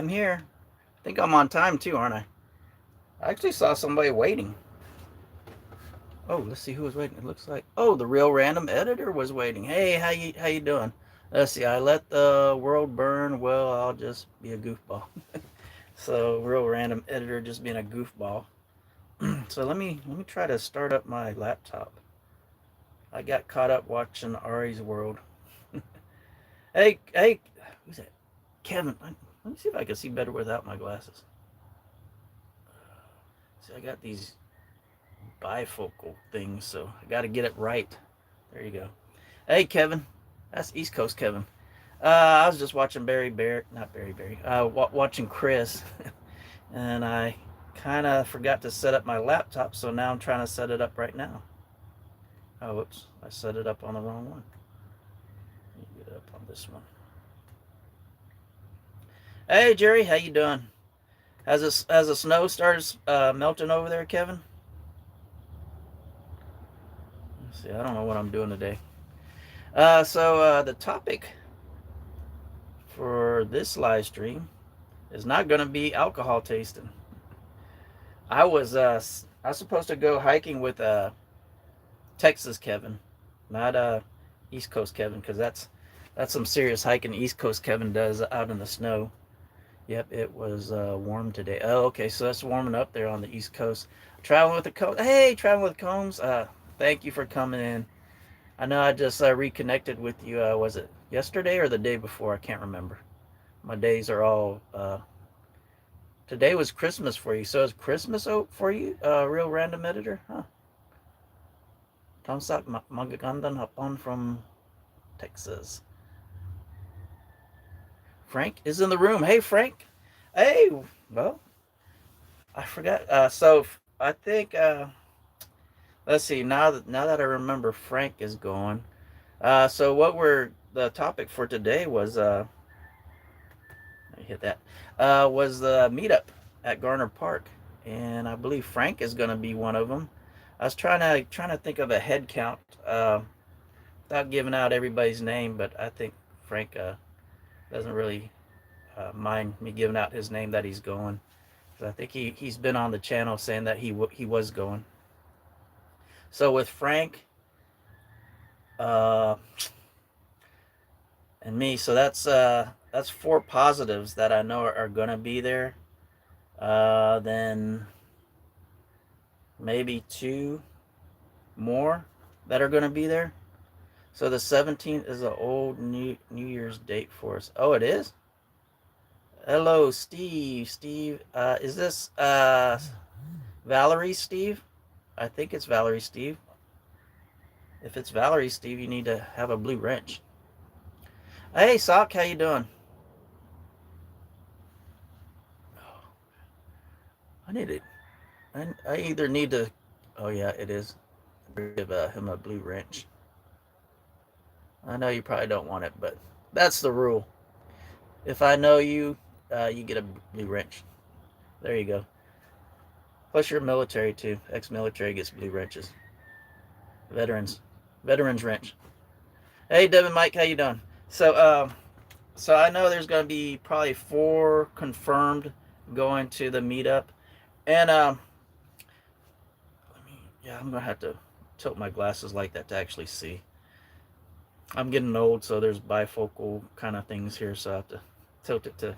here. I think I'm on time too, aren't I? I actually saw somebody waiting. Oh, let's see who was waiting. It looks like the real random editor was waiting. Hey, how you doing? Let's see. I let the world burn. Well, I'll just be a goofball. So real random editor just being a goofball. So let me try to start up my laptop. I got caught up watching Ari's World. Hey, who's that? Kevin. Let me see if I can see better without my glasses. See, I got these bifocal things, so I got to get it right. There you go. Hey, Kevin. That's East Coast Kevin. I was just watching not Barry Barry, watching Chris, and I kind of forgot to set up my laptop, so now I'm trying to set it up right now. Oh, whoops. I set it up on the wrong one. Let me get it up on this one. Hey, Jerry, how you doing? Has the snow started melting over there, Kevin? Let's see, I don't know what I'm doing today. So the topic for this live stream is not going to be alcohol tasting. I was supposed to go hiking with Texas Kevin, not East Coast Kevin, because that's some serious hiking East Coast Kevin does out in the snow. Yep, it was warm today. Oh, okay, so that's warming up there on the East Coast. Traveling with the Combs. Hey, traveling with Combs. Thank you for coming in. I know I just reconnected with you. Was it yesterday or the day before? I can't remember. My days are all. Today was Christmas for you, so is Christmas for you? Real random editor, huh? Tamsak Magagandan Hapon from Texas. Frank is in the room. Hey, Frank. Hey, well, I forgot. So I think. Let's see. Now that I remember, Frank is going. So what were the topic for today was let me hit that. Was the meetup at Garner Park, and I believe Frank is going to be one of them. I was trying to think of a head count without giving out everybody's name, but I think Frank doesn't really mind me giving out his name that he's going. I think he's been on the channel saying that he was going. So with Frank uh, and me, so that's four positives that I know are gonna be there. Then maybe two more that are gonna be there. So the 17th is an old New Year's date for us. Oh, it is. Hello, Steve. Steve, is this Valerie, Steve? I think it's Valerie, Steve. If it's Valerie, Steve, you need to have a blue wrench. Hey, Sock, how you doing? I need it. I either need to. Oh yeah, it is. Give him a blue wrench. I know you probably don't want it, but that's the rule. If I know you, you get a blue wrench. There you go. Plus, you're military too. Ex-military gets blue wrenches. Veterans wrench. Hey, Devin, Mike, how you doing? So I know there's going to be probably four confirmed going to the meetup, and I'm gonna have to tilt my glasses like that to actually see. I'm getting old, so there's bifocal kind of things here, so I have to tilt it to.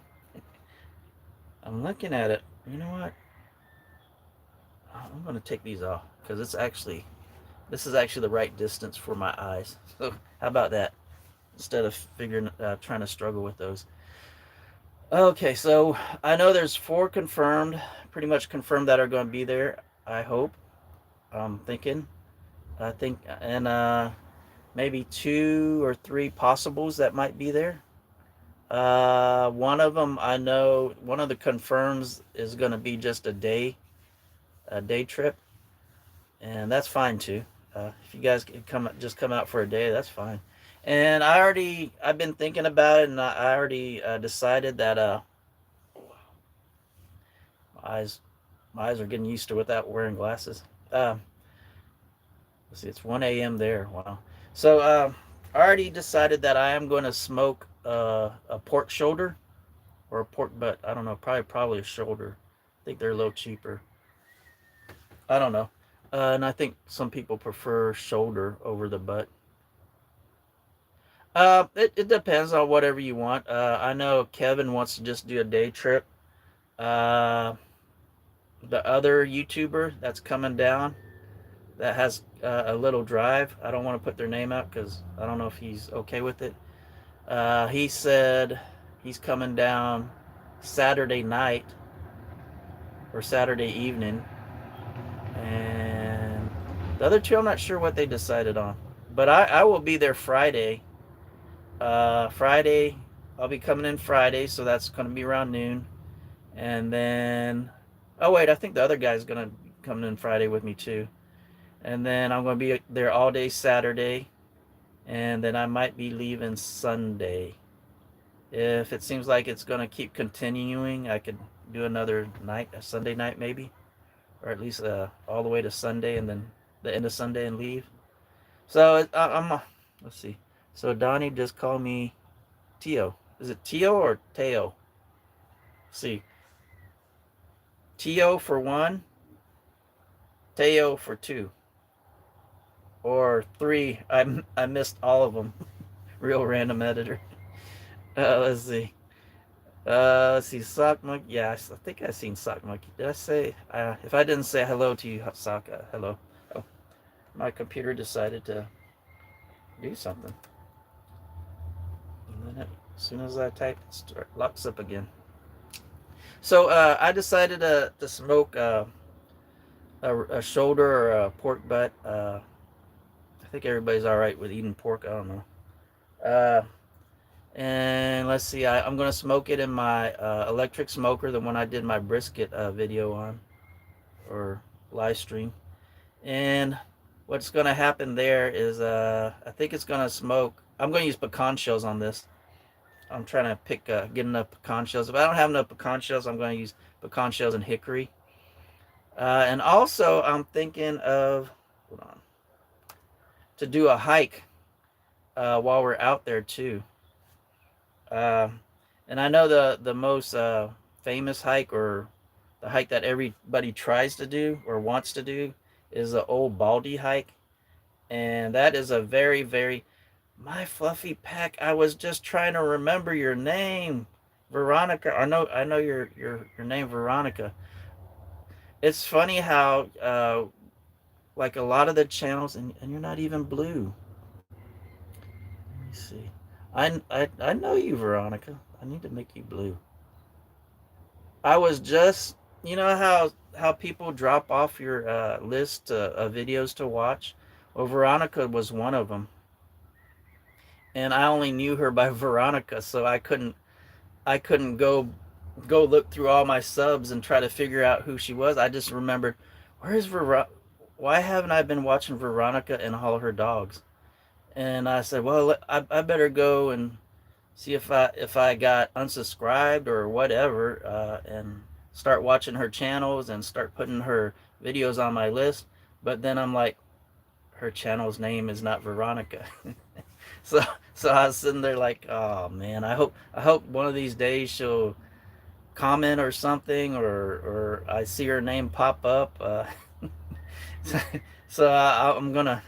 I'm looking at it. You know what? I'm gonna take these off because this is actually the right distance for my eyes. So how about that? Instead of trying to struggle with those. Okay, so I know there's four confirmed, pretty much confirmed that are going to be there. I hope. I'm thinking. I think, and maybe two or three possibles that might be there. One of them I know. One of the confirms is going to be just a day trip, and that's fine too. If you guys can come out for a day, that's fine. And I've been thinking about it, and I already decided that my eyes my eyes are getting used to without wearing glasses. Let's see, it's 1 a.m. there. Wow. So I already decided that I am going to smoke a pork shoulder or a pork butt. I don't know. Probably a shoulder. I think they're a little cheaper. I don't know. And I think some people prefer shoulder over the butt. It depends on whatever you want. I know Kevin wants to just do a day trip. Uh, the other YouTuber that's coming down that has a little drive. I don't want to put their name out because I don't know if he's okay with it. He said he's coming down Saturday night or Saturday evening, and the other two I'm not sure what they decided on. But I will be there Friday. Friday, I'll be coming in Friday, so that's going to be around noon. And then, oh wait, I think the other guy's going to come in Friday with me too. And then I'm going to be there all day Saturday. And then I might be leaving Sunday. If it seems like it's going to keep continuing, I could do another night, a Sunday night maybe. Or at least all the way to Sunday and then the end of Sunday and leave. So let's see. So Donnie just called me Tio. Is it Tio or Teo? Let's see. Tio for one, Teo for two. Or three. I missed all of them. Real random editor. Let's see. Let's see. Sock Monkey. Yeah, I think I seen Sock Monkey. Did I say? If I didn't say hello to you, Sock, hello. Oh, my computer decided to do something. And then as soon as I type, it locks up again. So I decided to smoke a shoulder or a pork butt. I think everybody's all right with eating pork. I don't know. And let's see. I'm going to smoke it in my electric smoker, the one I did my brisket video on, or live stream. And what's going to happen there is I think it's going to smoke. I'm going to use pecan shells on this. I'm trying to get enough pecan shells. If I don't have enough pecan shells, I'm going to use pecan shells and hickory. And also, I'm thinking of, hold on, to do a hike while we're out there too. And I know the most famous hike, or the hike that everybody tries to do or wants to do, is the Old Baldy hike. And that is a very, very, my fluffy pack, I was just trying to remember your name. Veronica. I know your name, Veronica. It's funny how like a lot of the channels, and you're not even blue. Let me see. I know you, Veronica. I need to make you blue. I was just, you know how people drop off your list of videos to watch. Well, Veronica was one of them, and I only knew her by Veronica, so I couldn't go look through all my subs and try to figure out who she was. I just remembered, where's Veronica? Why haven't I been watching Veronica and all her dogs? And I said, well, I better go and see if I got unsubscribed or whatever, and start watching her channels and start putting her videos on my list. But then I'm like, her channel's name is not Veronica. so I was sitting there like, oh man, I hope one of these days she'll comment or something, or I see her name pop up. So I'm gonna,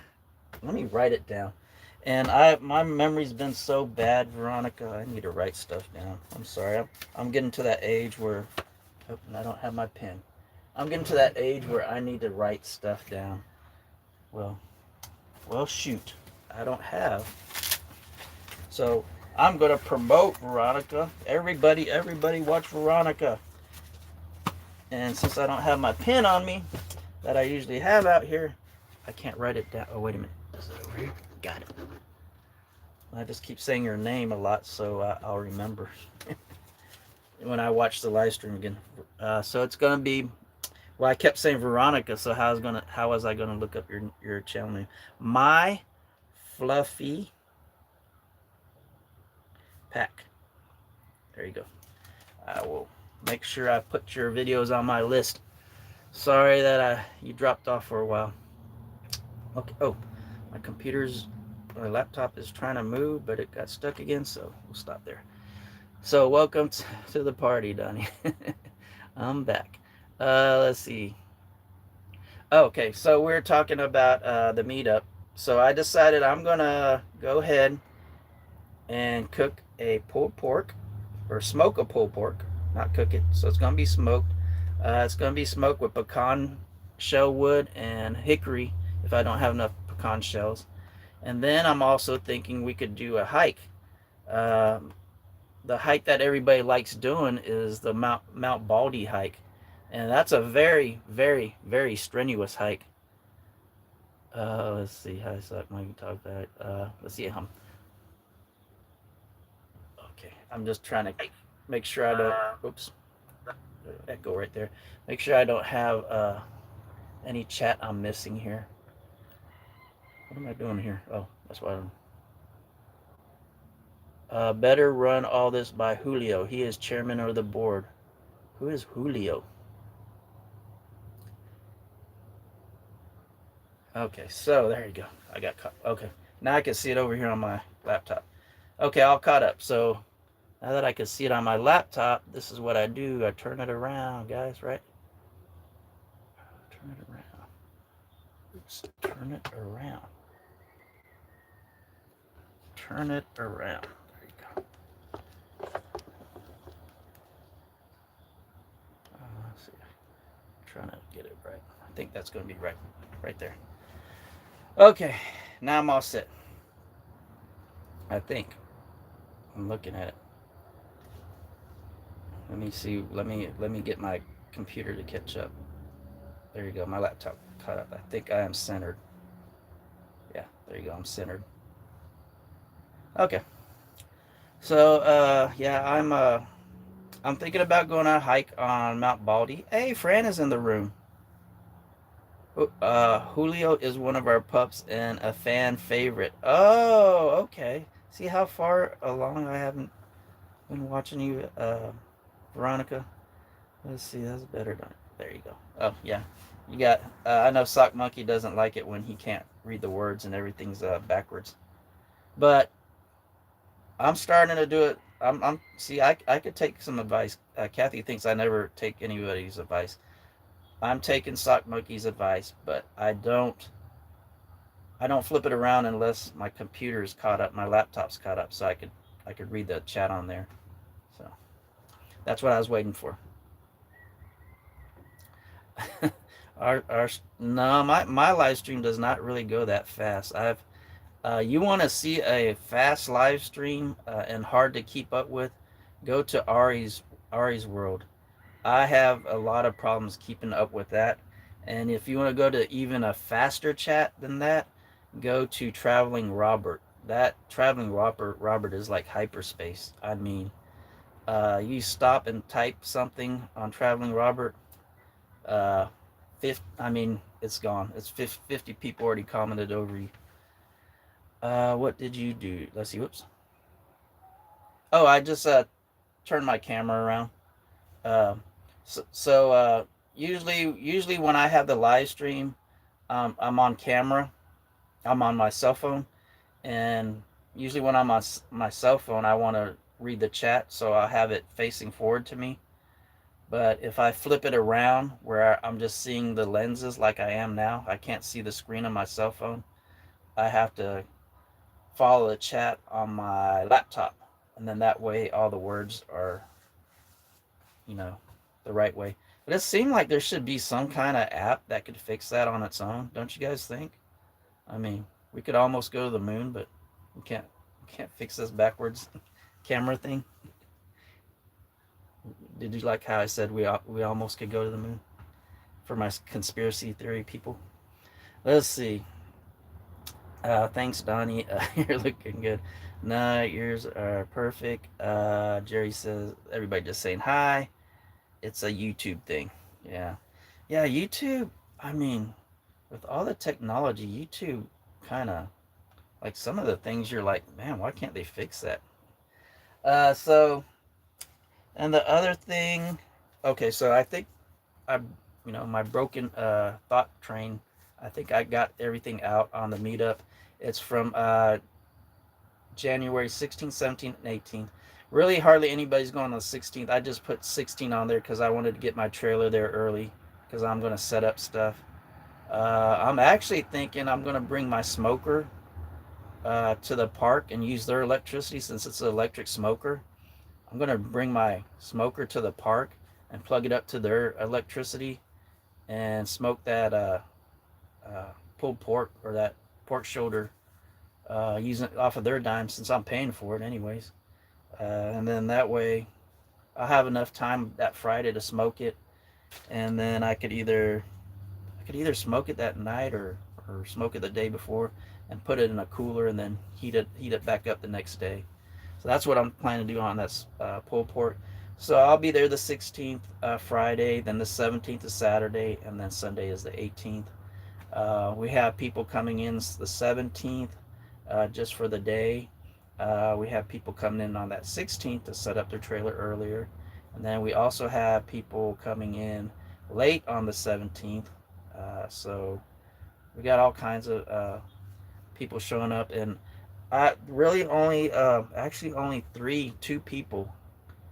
let me write it down. And my memory's been so bad, Veronica. I need to write stuff down. I'm sorry. I'm getting to that age where, oh, I don't have my pen. I'm getting to that age where I need to write stuff down. Well, shoot. I don't have. So I'm gonna promote Veronica. Everybody watch Veronica. And since I don't have my pen on me that I usually have out here, I can't write it down. Oh, wait a minute. Is it over here? Got it. I just keep saying your name a lot, so I'll remember when I watch the live stream again. So it's gonna be, well, I kept saying Veronica, so how was I gonna look up your channel name? My Fluffy Pack. There you go. I will make sure I put your videos on my list. Sorry that you dropped off for a while. Okay. Oh, my laptop is trying to move, but it got stuck again, so we'll stop there. So welcome to the party, Donnie. I'm back. Let's see. Okay, so we're talking about the meetup. So I decided I'm gonna go ahead and cook a pulled pork, or smoke a pulled pork, not cook it. So it's gonna be smoked. It's gonna be smoked with pecan shell wood and hickory if I don't have enough pecan shells. And then I'm also thinking we could do a hike. Um, the hike that everybody likes doing is the Mount Baldy hike, and that's a very, very, very strenuous hike. Let's see how I suck. Maybe talk about it. Let's see. Okay. I'm just trying to make sure I don't. Oops. Echo right there. Make sure I don't have any chat I'm missing here. What am I doing here? Oh, that's why I'm. Better run all this by Julio. He is chairman of the board. Who is Julio? Okay, so there you go. I got caught. Okay, now I can see it over here on my laptop. Okay, all caught up. So now that I can see it on my laptop, this is what I do. I turn it around, guys, right? Turn it around. Oops, turn it around. Turn it around. There you go. Let's see. I'm trying to get it right. I think that's going to be right there. Okay, now I'm all set. I think. I'm looking at it. Let me see. Let me get my computer to catch up. There you go. My laptop caught up. I think I am centered. Yeah, there you go. I'm centered. Okay. So yeah, I'm thinking about going on a hike on Mount Baldy. Hey, Fran is in the room. Julio is one of our pups and a fan favorite. Oh, okay. See how far along I haven't been watching you, Veronica. Let's see, that's better done. There you go. Oh yeah, you got. I know Sock Monkey doesn't like it when he can't read the words and everything's backwards, but I'm starting to do it. I'm see. I could take some advice. Kathy thinks I never take anybody's advice. I'm taking Sock Monkey's advice, but I don't flip it around unless my computer's caught up, my laptop's caught up, so I could read the chat on there. So that's what I was waiting for. our no, my live stream does not really go that fast. You want to see a fast live stream and hard to keep up with? Go to Ari's world. I have a lot of problems keeping up with that. And if you want to go to even a faster chat than that, go to Traveling Robert. That Traveling Robert is like hyperspace. I mean, you stop and type something on Traveling Robert, uh, I mean, it's gone. It's 50 people already commented over you. What did you do? Let's see. Whoops. Oh, I just turned my camera around. Uh, so usually when I have the live stream, I'm on camera. I'm on my cell phone, and usually when I'm on my cell phone, I want to read the chat, so I have it facing forward to me. But if I flip it around where I'm just seeing the lenses like I am now, I can't see the screen on my cell phone. I have to follow the chat on my laptop, and then that way all the words are, you know, the right way. But it seemed like there should be some kind of app that could fix that on its own. Don't you guys think? I mean, we could almost go to the moon, but we can't fix this backwards camera thing. Did you like how I said we almost could go to the moon? For my conspiracy theory people. Let's see. Thanks, Donnie. You're looking good. Nah, yours are perfect. Jerry says everybody just saying hi. It's a YouTube thing. Yeah, yeah. YouTube. I mean, with all the technology, YouTube kind of like some of the things you're like, man, why can't they fix that? So and the other thing, okay, so I think I, my broken thought train. I think I got everything out on the meetup. It's from January 16th, 17th, and 18th. Really, hardly anybody's going on the 16th. I just put 16 on there because I wanted to get my trailer there early because I'm going to set up stuff. I'm actually thinking I'm going to bring my smoker to the park and use their electricity since it's an electric smoker. I'm going to bring my smoker to the park and plug it up to their electricity and smoke that pulled pork or that pork shoulder using it off of their dime since I'm paying for it anyways. And then that way I'll have enough time that Friday to smoke it, and then I could either smoke it that night or smoke it the day before and put it in a cooler and then heat it back up the next day. So that's what I'm planning to do on that pulled pork. So I'll be there the 16th Friday, then the 17th is Saturday, and then Sunday is the 18th. We have people coming in the 17th just for the day. We have people coming in on that 16th to set up their trailer earlier. And then we also have people coming in late on the 17th. So we got all kinds of people showing up. And I really only two people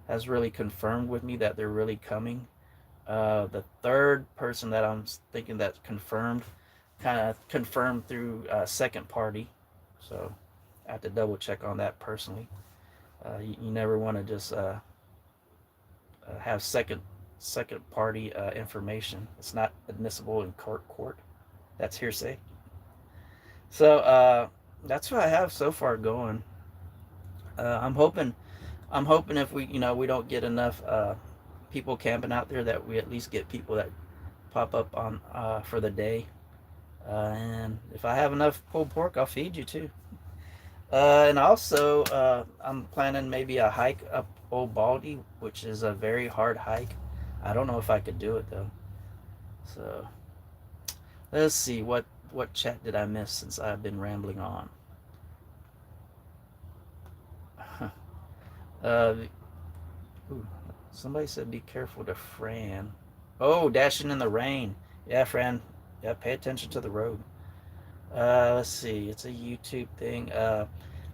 has really confirmed with me that they're really coming. The third person that I'm thinking that's confirmed, kind of confirmed through second party. So I have to double check on that personally. You never want to just have second party information. It's not admissible in court. That's hearsay. So that's what I have so far going. I'm hoping if we don't get enough people camping out there that we at least get people that pop up on for the day. And if I have enough pulled pork, I'll feed you too. And also, I'm planning maybe a hike up Old Baldy, which is a very hard hike. I don't know if I could do it though. So let's see what chat did I miss since I've been rambling on. Ooh, somebody said be careful to Fran. Oh, dashing in the rain. Yeah, Fran. Yeah, pay attention to the road. Let's see. It's a YouTube thing.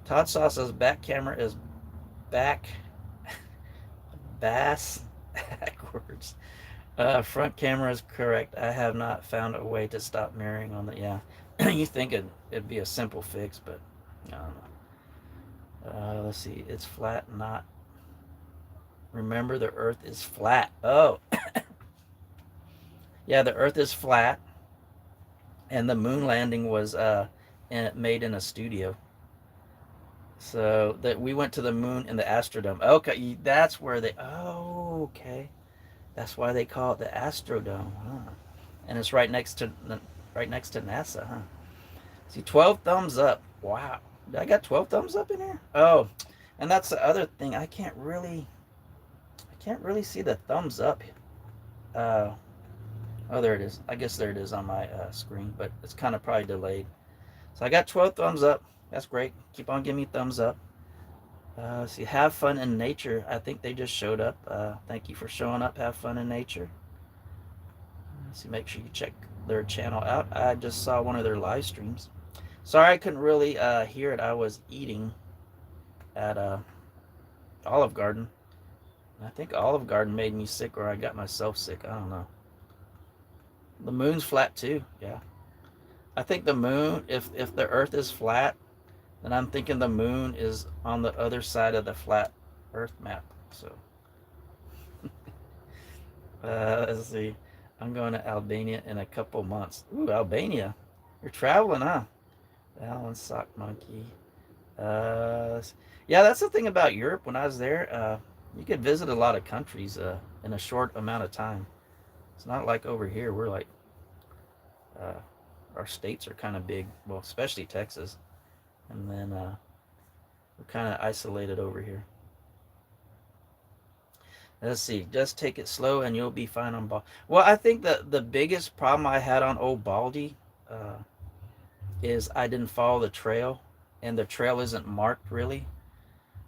Todd Sauce's back camera is back bass backwards. Front camera is correct. I have not found a way to stop mirroring on the. Yeah, you think it'd be a simple fix, but I don't know. Let's see. It's flat, not. Remember, the Earth is flat. Oh, yeah, the Earth is flat, and the moon landing was made in a studio. So that we went to the moon in the Astrodome. Okay, that's where they. Oh, okay, that's why they call it the Astrodome, huh? And it's right next to NASA, huh? See, 12 thumbs up. Wow, I got 12 thumbs up in here. Oh, and that's the other thing. I can't really see the thumbs up. Oh, there it is. I guess there it is on my screen, but it's kind of probably delayed. So I got 12 thumbs up. That's great. Keep on giving me thumbs up. See, have fun in nature. I think they just showed up. Thank you for showing up. Have fun in nature. See, make sure you check their channel out. I just saw one of their live streams. Sorry I couldn't really hear it. I was eating at Olive Garden. I think Olive Garden made me sick, or I got myself sick. I don't know. The moon's flat too. Yeah. I think the moon, if the Earth is flat, then I'm thinking the moon is on the other side of the flat Earth map. So, let's see. I'm going to Albania in a couple months. Ooh, Albania. You're traveling, huh? Alan Sock Monkey. Yeah, that's the thing about Europe. When I was there, you could visit a lot of countries in a short amount of time. It's not like over here. We're like, our states are kind of big. Well, especially Texas. And then we're kind of isolated over here. Let's see. Just take it slow and you'll be fine on Baldy. Well, I think the biggest problem I had on Old Baldy is I didn't follow the trail. And the trail isn't marked really.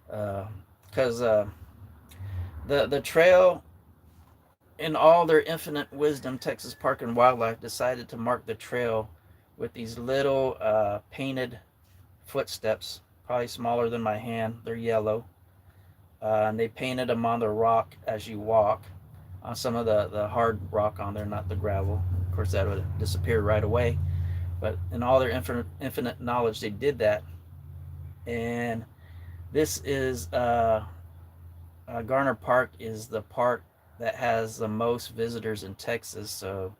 Because the trail, in all their infinite wisdom, Texas Park and Wildlife decided to mark the trail with these little painted footsteps, probably smaller than my hand. They're yellow. and they painted them on the rock as you walk, on some of the hard rock on there, not the gravel. Of course, that would disappear right away. But in all their infinite knowledge, they did that. And this is Garner Park is the park that has the most visitors in Texas. So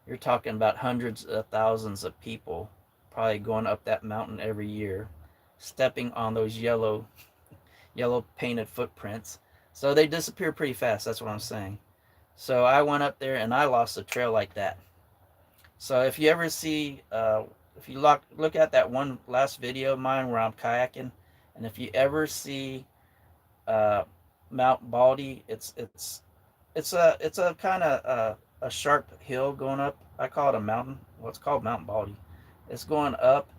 you're talking about hundreds of thousands of people probably going up that mountain every year, stepping on those yellow painted footprints. So they disappear pretty fast. That's what I'm saying. So I went up there and I lost the trail like that. So if you ever see, if you look at that one last video of mine where I'm kayaking, and if you ever see uh, Mount Baldy, it's a kind of a sharp hill going up. I call it a mountain. Well, it's called Mount Baldy. It's going up,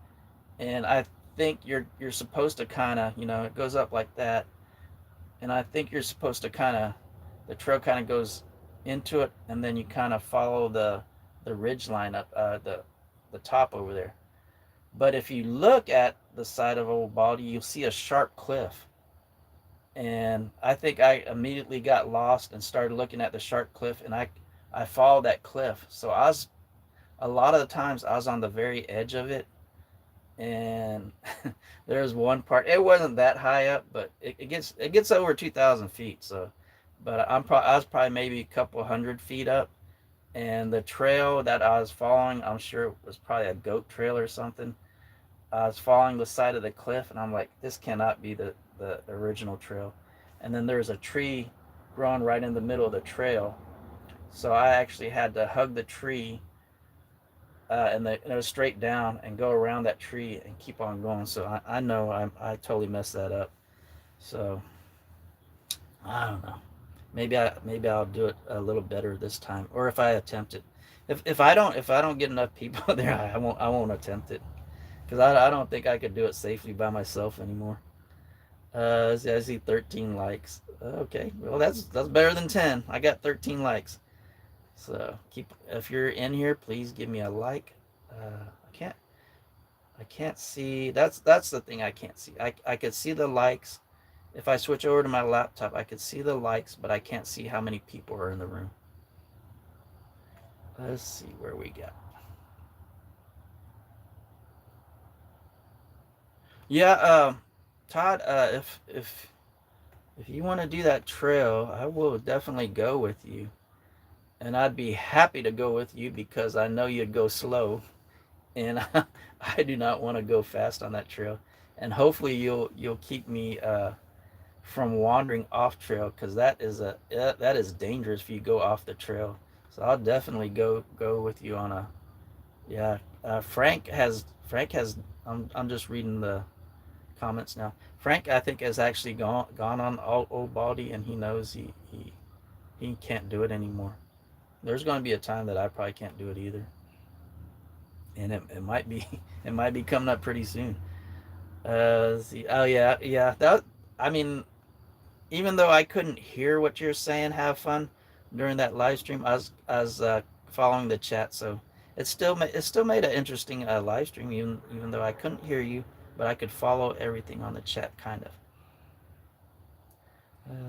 and I think you're supposed to kind of, it goes up like that, and I think you're supposed to kind of, the trail kind of goes into it, and then you kind of follow the ridge line up, the top over there. But if you look at the side of Old Baldy, you'll see a sharp cliff, and I think I immediately got lost and started looking at the sharp cliff, and I followed that cliff. So I was, a lot of the times I was on the very edge of it, and there's one part, it wasn't that high up, but it gets over 2,000 feet. So, but I was probably maybe a couple hundred feet up, and the trail that I was following, I'm sure it was probably a goat trail or something. I was following the side of the cliff, and I'm like, this cannot be the original trail. And then there's a tree growing right in the middle of the trail, so I actually had to hug the tree, and it was straight down, and go around that tree and keep on going. So I know I totally messed that up. So I don't know. Maybe I'll do it a little better this time, or if I attempt it. If I don't get enough people there, I won't attempt it, because I don't think I could do it safely by myself anymore. I see 13 likes. Okay, well that's better than 10. I got 13 likes. So if you're in here, please give me a like. I can't see. That's the thing I can't see. I could see the likes. If I switch over to my laptop, I could see the likes, but I can't see how many people are in the room. Let's see where we got. Yeah, Todd. If you want to do that trail, I will definitely go with you, and I'd be happy to go with you because I know you'd go slow, and I do not want to go fast on that trail. And hopefully you'll keep me from wandering off trail, because that is dangerous if you go off the trail. So I'll definitely go with you on a, yeah. Frank has I'm just reading the comments now. Frank, I think, has actually gone on Old Baldy, and he knows he can't do it anymore. There's going to be a time that I probably can't do it either, and it might be it might be coming up pretty soon. Let's see. Oh yeah. That, I mean, even though I couldn't hear what you're saying, have fun during that live stream. I was following the chat, so it still made an interesting live stream, even though I couldn't hear you, but I could follow everything on the chat, kind of.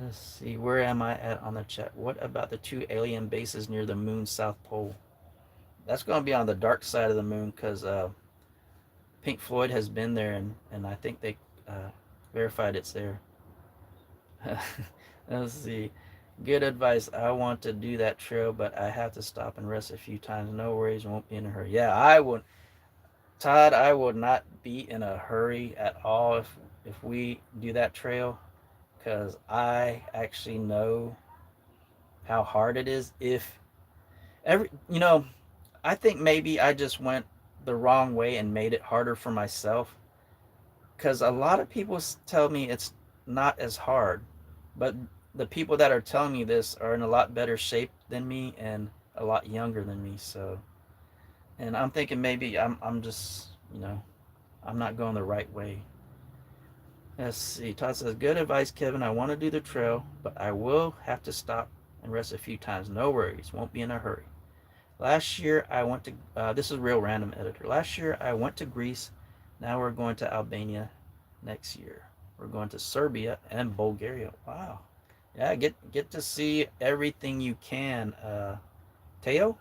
Let's see, where am I at on the chat? What about the two alien bases near the moon's south pole? That's going to be on the dark side of the moon, because Pink Floyd has been there, and I think they verified it's there. Let's see. Good advice. I want to do that trail, but I have to stop and rest a few times. No worries, won't be in a hurry. Yeah, I would, Todd. I would not be in a hurry at all if we do that trail, because I actually know how hard it is. If every, I think maybe I just went the wrong way and made it harder for myself, because a lot of people tell me it's not as hard, but the people that are telling me this are in a lot better shape than me and a lot younger than me. So, and I'm thinking maybe I'm just, I'm not going the right way. Let's see. Todd says, good advice, Kevin. I want to do the trail, but I will have to stop and rest a few times. No worries. Won't be in a hurry. Last year I went to, this is Real Random Editor. Last year I went to Greece. Now we're going to Albania next year. We're going to Serbia and Bulgaria. Wow. Yeah, get to see everything you can. Teo?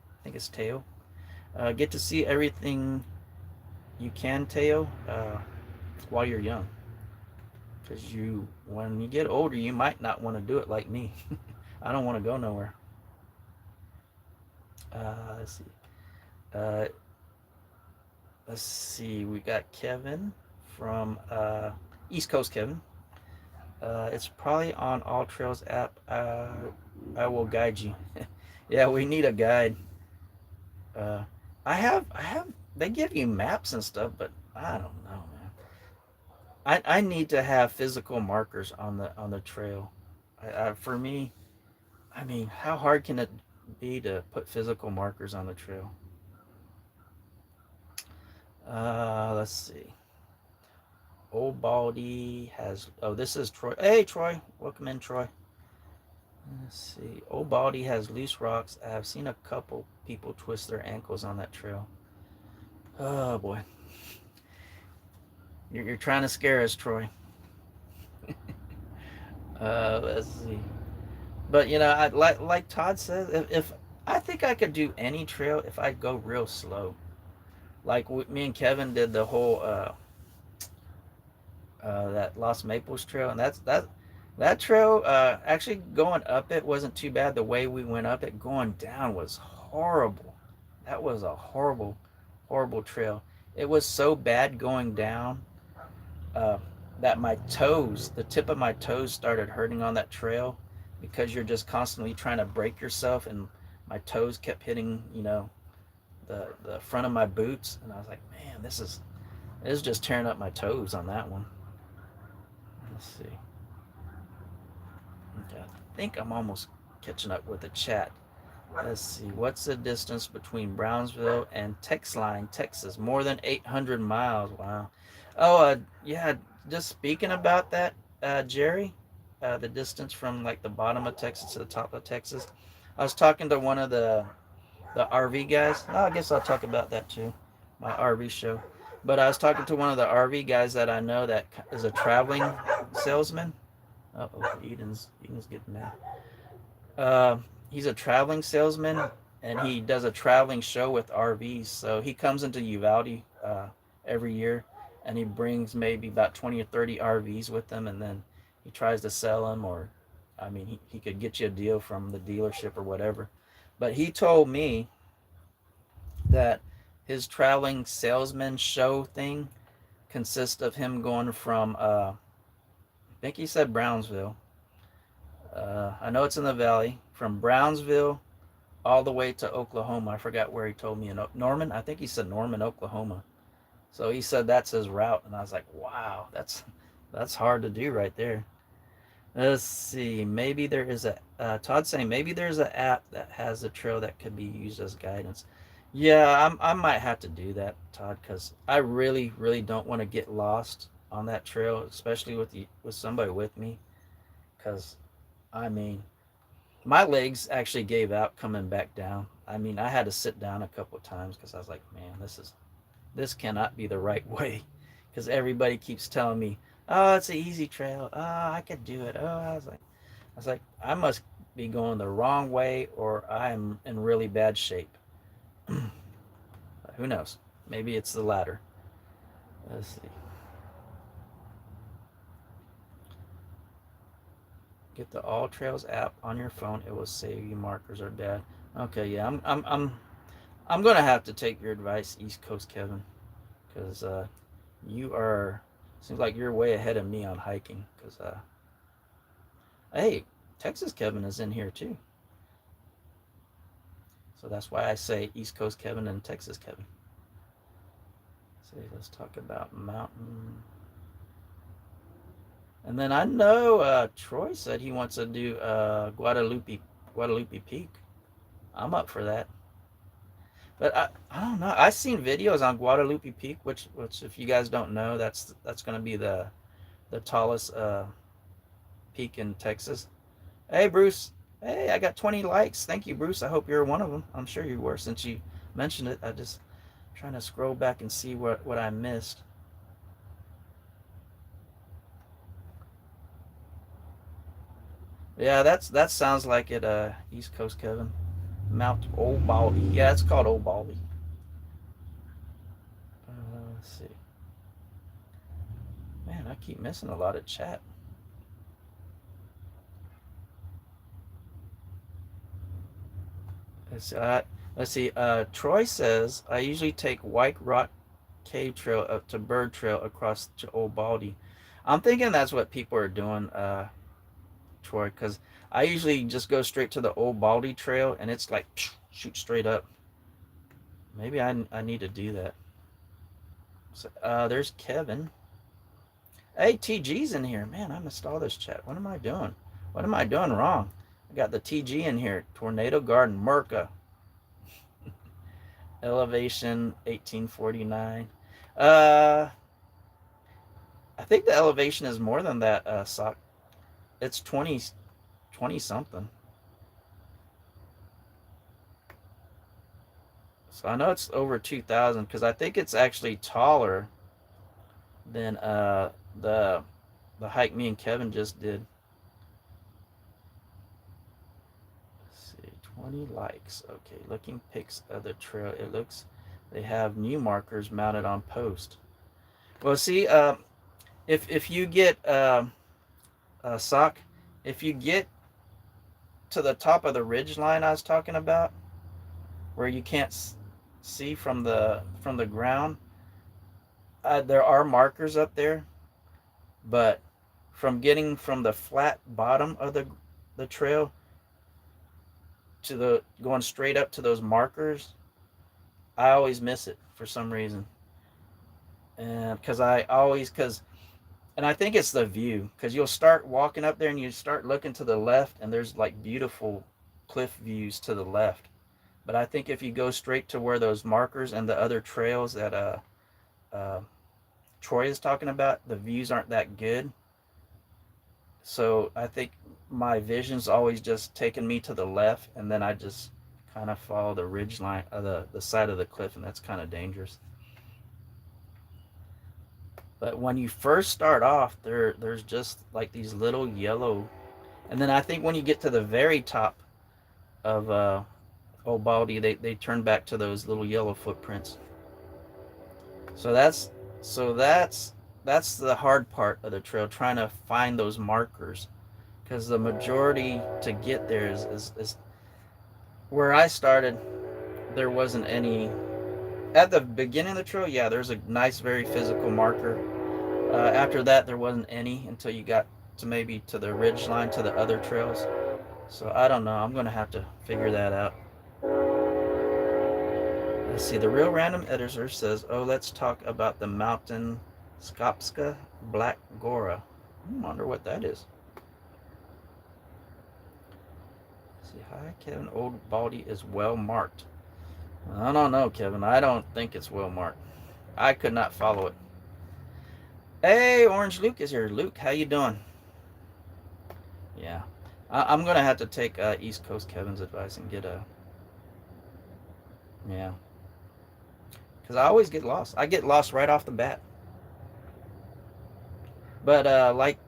I think it's Teo. Get to see everything you can, Teo, while you're young. Because when you get older, you might not want to do it like me. I don't want to go nowhere. Let's see. Uh, let's see. We got Kevin from East Coast. Kevin. It's probably on All Trails app. I will guide you. Yeah, we need a guide. Uh, I have. They give you maps and stuff, but I don't know, man. I need to have physical markers on the trail. For me, I mean, how hard can it be to put physical markers on the trail? Let's see. Old Baldy has. Oh, this is Troy. Hey, Troy. Welcome in, Troy. Let's see. Old Baldy has loose rocks. I've seen a couple people twist their ankles on that trail. Oh boy. You're trying to scare us, Troy. Let's see. But like Todd says, if I think I could do any trail if I go real slow. Like me and Kevin did the whole that Los Maples trail, and that trail. Actually, going up it wasn't too bad. The way we went up it, going down was horrible. That was a horrible, horrible trail. It was so bad going down uh, that my toes, the tip of my toes, started hurting on that trail because you're just constantly trying to break yourself, and my toes kept hitting, the front of my boots, and I was like, man, this is just tearing up my toes on that one. Let's see. Okay, I think I'm almost catching up with the chat. Let's see. What's the distance between Brownsville and Texline, Texas? More than 800 miles. Wow. Oh, yeah. Just speaking about that, Jerry, the distance from like the bottom of Texas to the top of Texas. I was talking to one of the RV guys. Oh, I guess I'll talk about that too, my RV show. But I was talking to one of the RV guys that I know that is a traveling salesman. Uh-oh, Eden's getting mad. He's a traveling salesman, and he does a traveling show with RVs. So he comes into Uvalde every year, and he brings maybe about 20 or 30 RVs with him, and then he tries to sell them, or I mean, he could get you a deal from the dealership or whatever. But he told me that his traveling salesman show thing consists of him going from, I think he said Brownsville. I know it's in the valley, from Brownsville all the way to Oklahoma. I forgot where he told me. In Norman, I think he said Norman, Oklahoma. So he said that's his route, and I was like, wow, that's hard to do right there. Let's see. Maybe there is Todd saying maybe there's an app that has a trail that could be used as guidance. Yeah, I might have to do that, Todd, because I really, really don't want to get lost on that trail, especially with somebody with me. Because I mean, my legs actually gave out coming back down. I mean, I had to sit down a couple of times because I was like, man, this cannot be the right way, because everybody keeps telling me, oh, it's an easy trail. Oh, I could do it. Oh, I was like, I must be going the wrong way, or I'm in really bad shape. Who knows? Maybe it's the latter. Let's see. Get the All Trails app on your phone. It will save you markers are bad. Okay, yeah, I'm gonna have to take your advice, East Coast Kevin, because you are seems like you're way ahead of me on hiking. Because hey, Texas Kevin is in here too, so that's why I say East Coast Kevin and Texas Kevin. So let's talk about mountain. And then I know Troy said he wants to do Guadalupe Peak. I'm up for that. But I don't know. I've seen videos on Guadalupe Peak, which if you guys don't know, that's going to be the tallest peak in Texas. Hey Bruce. Hey, I got 20 likes. Thank you, Bruce. I hope you're one of them. I'm sure you were since you mentioned it. I just trying to scroll back and see what I missed. Yeah, that sounds like it. East Coast, Kevin. Mount Old Baldy. Yeah, it's called Old Baldy. Let's see. Man, I keep missing a lot of chat. Let's, uh, let's see. Troy says I usually take White Rock Cave Trail up to Bird Trail across to Old Baldy. I'm thinking that's what people are doing, Troy, because I usually just go straight to the Old Baldy Trail and it's like shoot straight up. Maybe I need to do that. So, there's Kevin. Hey, TG's in here. Man, I missed all this chat. What am I doing? What am I doing wrong? I got the TG in here. Tornado Garden, Merca. Elevation 1849. Uh, I think the elevation is more than that, Sock. It's 20 something. So I know it's over 2,000 because I think it's actually taller than the hike me and Kevin just did. Let's see, 20 likes. Okay, looking pics of the trail. It looks they have new markers mounted on post. Well, see, if you get Sock, if you get to the top of the ridge line I was talking about, where you can't see from the ground, there are markers up there, but from getting from the flat bottom of the trail to the going straight up to those markers, I always miss it for some reason. And and I think it's the view, because you'll start walking up there and you start looking to the left and there's like beautiful cliff views to the left. But I think if you go straight to where those markers and the other trails that uh, Troy is talking about, the views aren't that good. So I think my vision's always just taking me to the left, and then I just kind of follow the ridge line of the side of the cliff, and that's kind of dangerous. But when you first start off, there's just like these little yellow, and then I think when you get to the very top of Old Baldy, they turn back to those little yellow footprints. So that's the hard part of the trail, trying to find those markers, because the majority to get there is where I started. There wasn't any at the beginning of the trail. Yeah, there's a nice, very physical marker. After that, there wasn't any until you got to maybe to the ridge line to the other trails. So I don't know. I'm gonna have to figure that out. Let's see. The real random editor says, "Oh, let's talk about the mountain Skopska Black Gora." I wonder what that is. Let's see. Hi, Kevin. Old Baldy is well marked. I don't know, Kevin. I don't think it's well marked. I could not follow it. Hey, Orange Luke is here. Luke, how you doing? Yeah, I'm gonna have to take East Coast Kevin's advice and get a yeah, because I always get lost. I get lost right off the bat. But like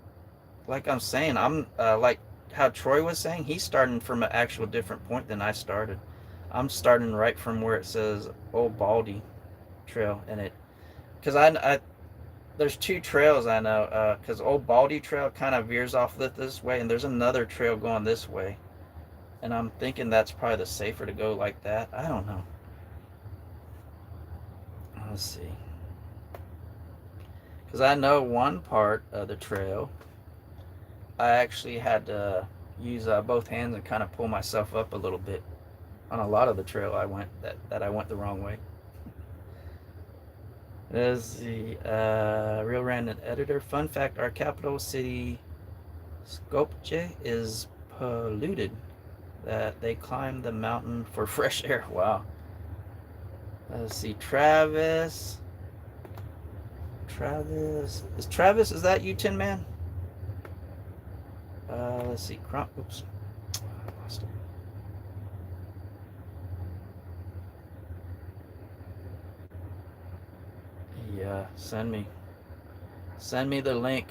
I'm saying, I'm like how Troy was saying. He's starting from an actual different point than I started. I'm starting right from where it says Old Baldy Trail, and it because I there's two trails I know, because Old Baldy Trail kind of veers off this way, and there's another trail going this way, and I'm thinking that's probably the safer to go like that. I don't know. Let's see, because I know one part of the trail I actually had to use both hands and kind of pull myself up a little bit. On a lot of the trail I went that I went the wrong way. There's the real random editor. Fun fact: our capital city, Skopje, is polluted. That they climb the mountain for fresh air. Wow. Let's see, Travis. Is that you, Tin Man? Let's see, oops, I lost it. Yeah, send me the link,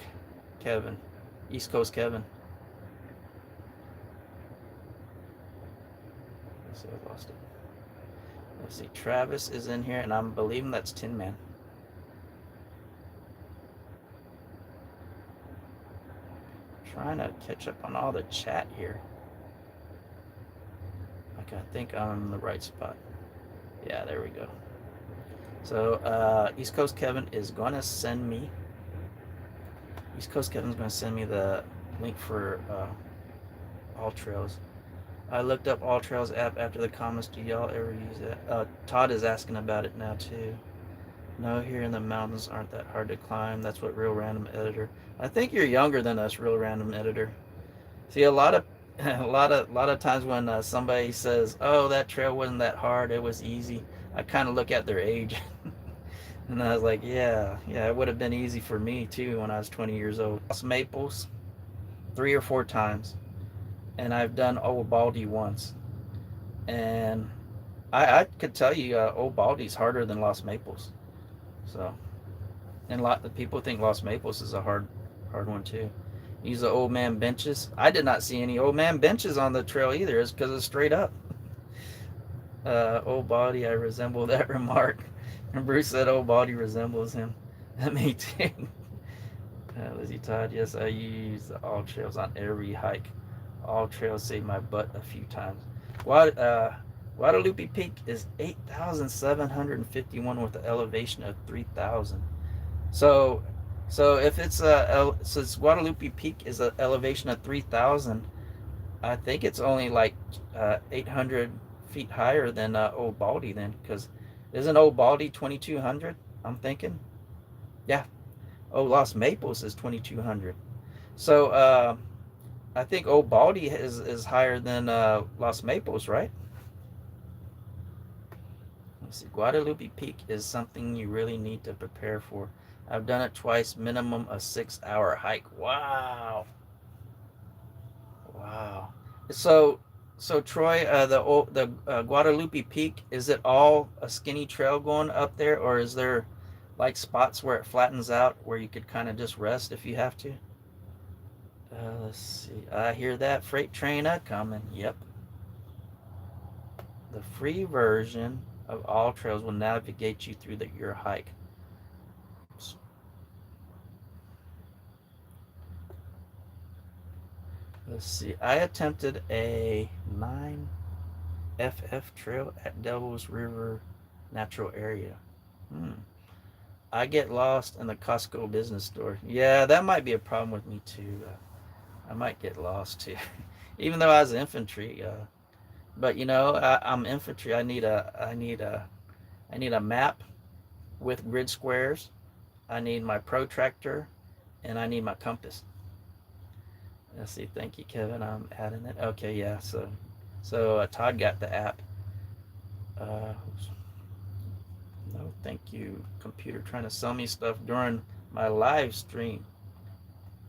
Kevin, East Coast Kevin. Let's see, I lost it. Let's see, Travis is in here, and I'm believing that's Tin Man. Trying to catch up on all the chat here. Okay, I think I'm in the right spot. Yeah, there we go. So East Coast Kevin is going to send me. East Coast Kevin's going to send me the link for All Trails. I looked up All Trails app after the comments. Do y'all ever use it? Todd is asking about it now too. No, here in the mountains aren't that hard to climb. That's what Real Random Editor. I think you're younger than us, Real Random Editor. See, a lot of times when somebody says, "Oh, that trail wasn't that hard. It was easy," I kind of look at their age, and I was like, "Yeah, it would have been easy for me too when I was 20 years old." Lost Maples 3 or 4 times, and I've done Old Baldy once, and I could tell you Old Baldy's harder than Lost Maples. So, and a lot of people think Lost Maples is a hard one too. Use the old man benches. I did not see any old man benches on the trail either. It's because it's straight up. Old Baldy, I resemble that remark. And Bruce said Old Baldy resembles him. Me too. Lizzie Todd, yes, I use the All Trails on every hike. All Trails saved my butt a few times. Guadalupe Peak is 8,751 with an elevation of 3,000. So if it's since Guadalupe Peak is an elevation of 3,000, I think it's only like 800 feet higher than Old Baldy then, because isn't Old Baldy 2,200? I'm thinking. Yeah. Oh, Lost Maples is 2,200. So I think Old Baldy is higher than Lost Maples, right? Let's see. Guadalupe Peak is something you really need to prepare for. I've done it twice, minimum a 6-hour hike. Wow. So Troy, the Guadalupe Peak, is it all a skinny trail going up there, or is there like spots where it flattens out where you could kind of just rest if you have to? Let's see. I hear that freight train coming. Yep. The free version of All Trails will navigate you through your hike. Let's see. I attempted a 9FF trail at Devil's River Natural Area. I get lost in the Costco business store. Yeah, that might be a problem with me too. I might get lost too, even though I was infantry. But you know, I'm infantry. I need a map with grid squares. I need my protractor, and I need my compass. Let's see. Thank you, Kevin. I'm adding it. Okay, yeah. So Todd got the app. No, thank you, computer. Trying to sell me stuff during my live stream.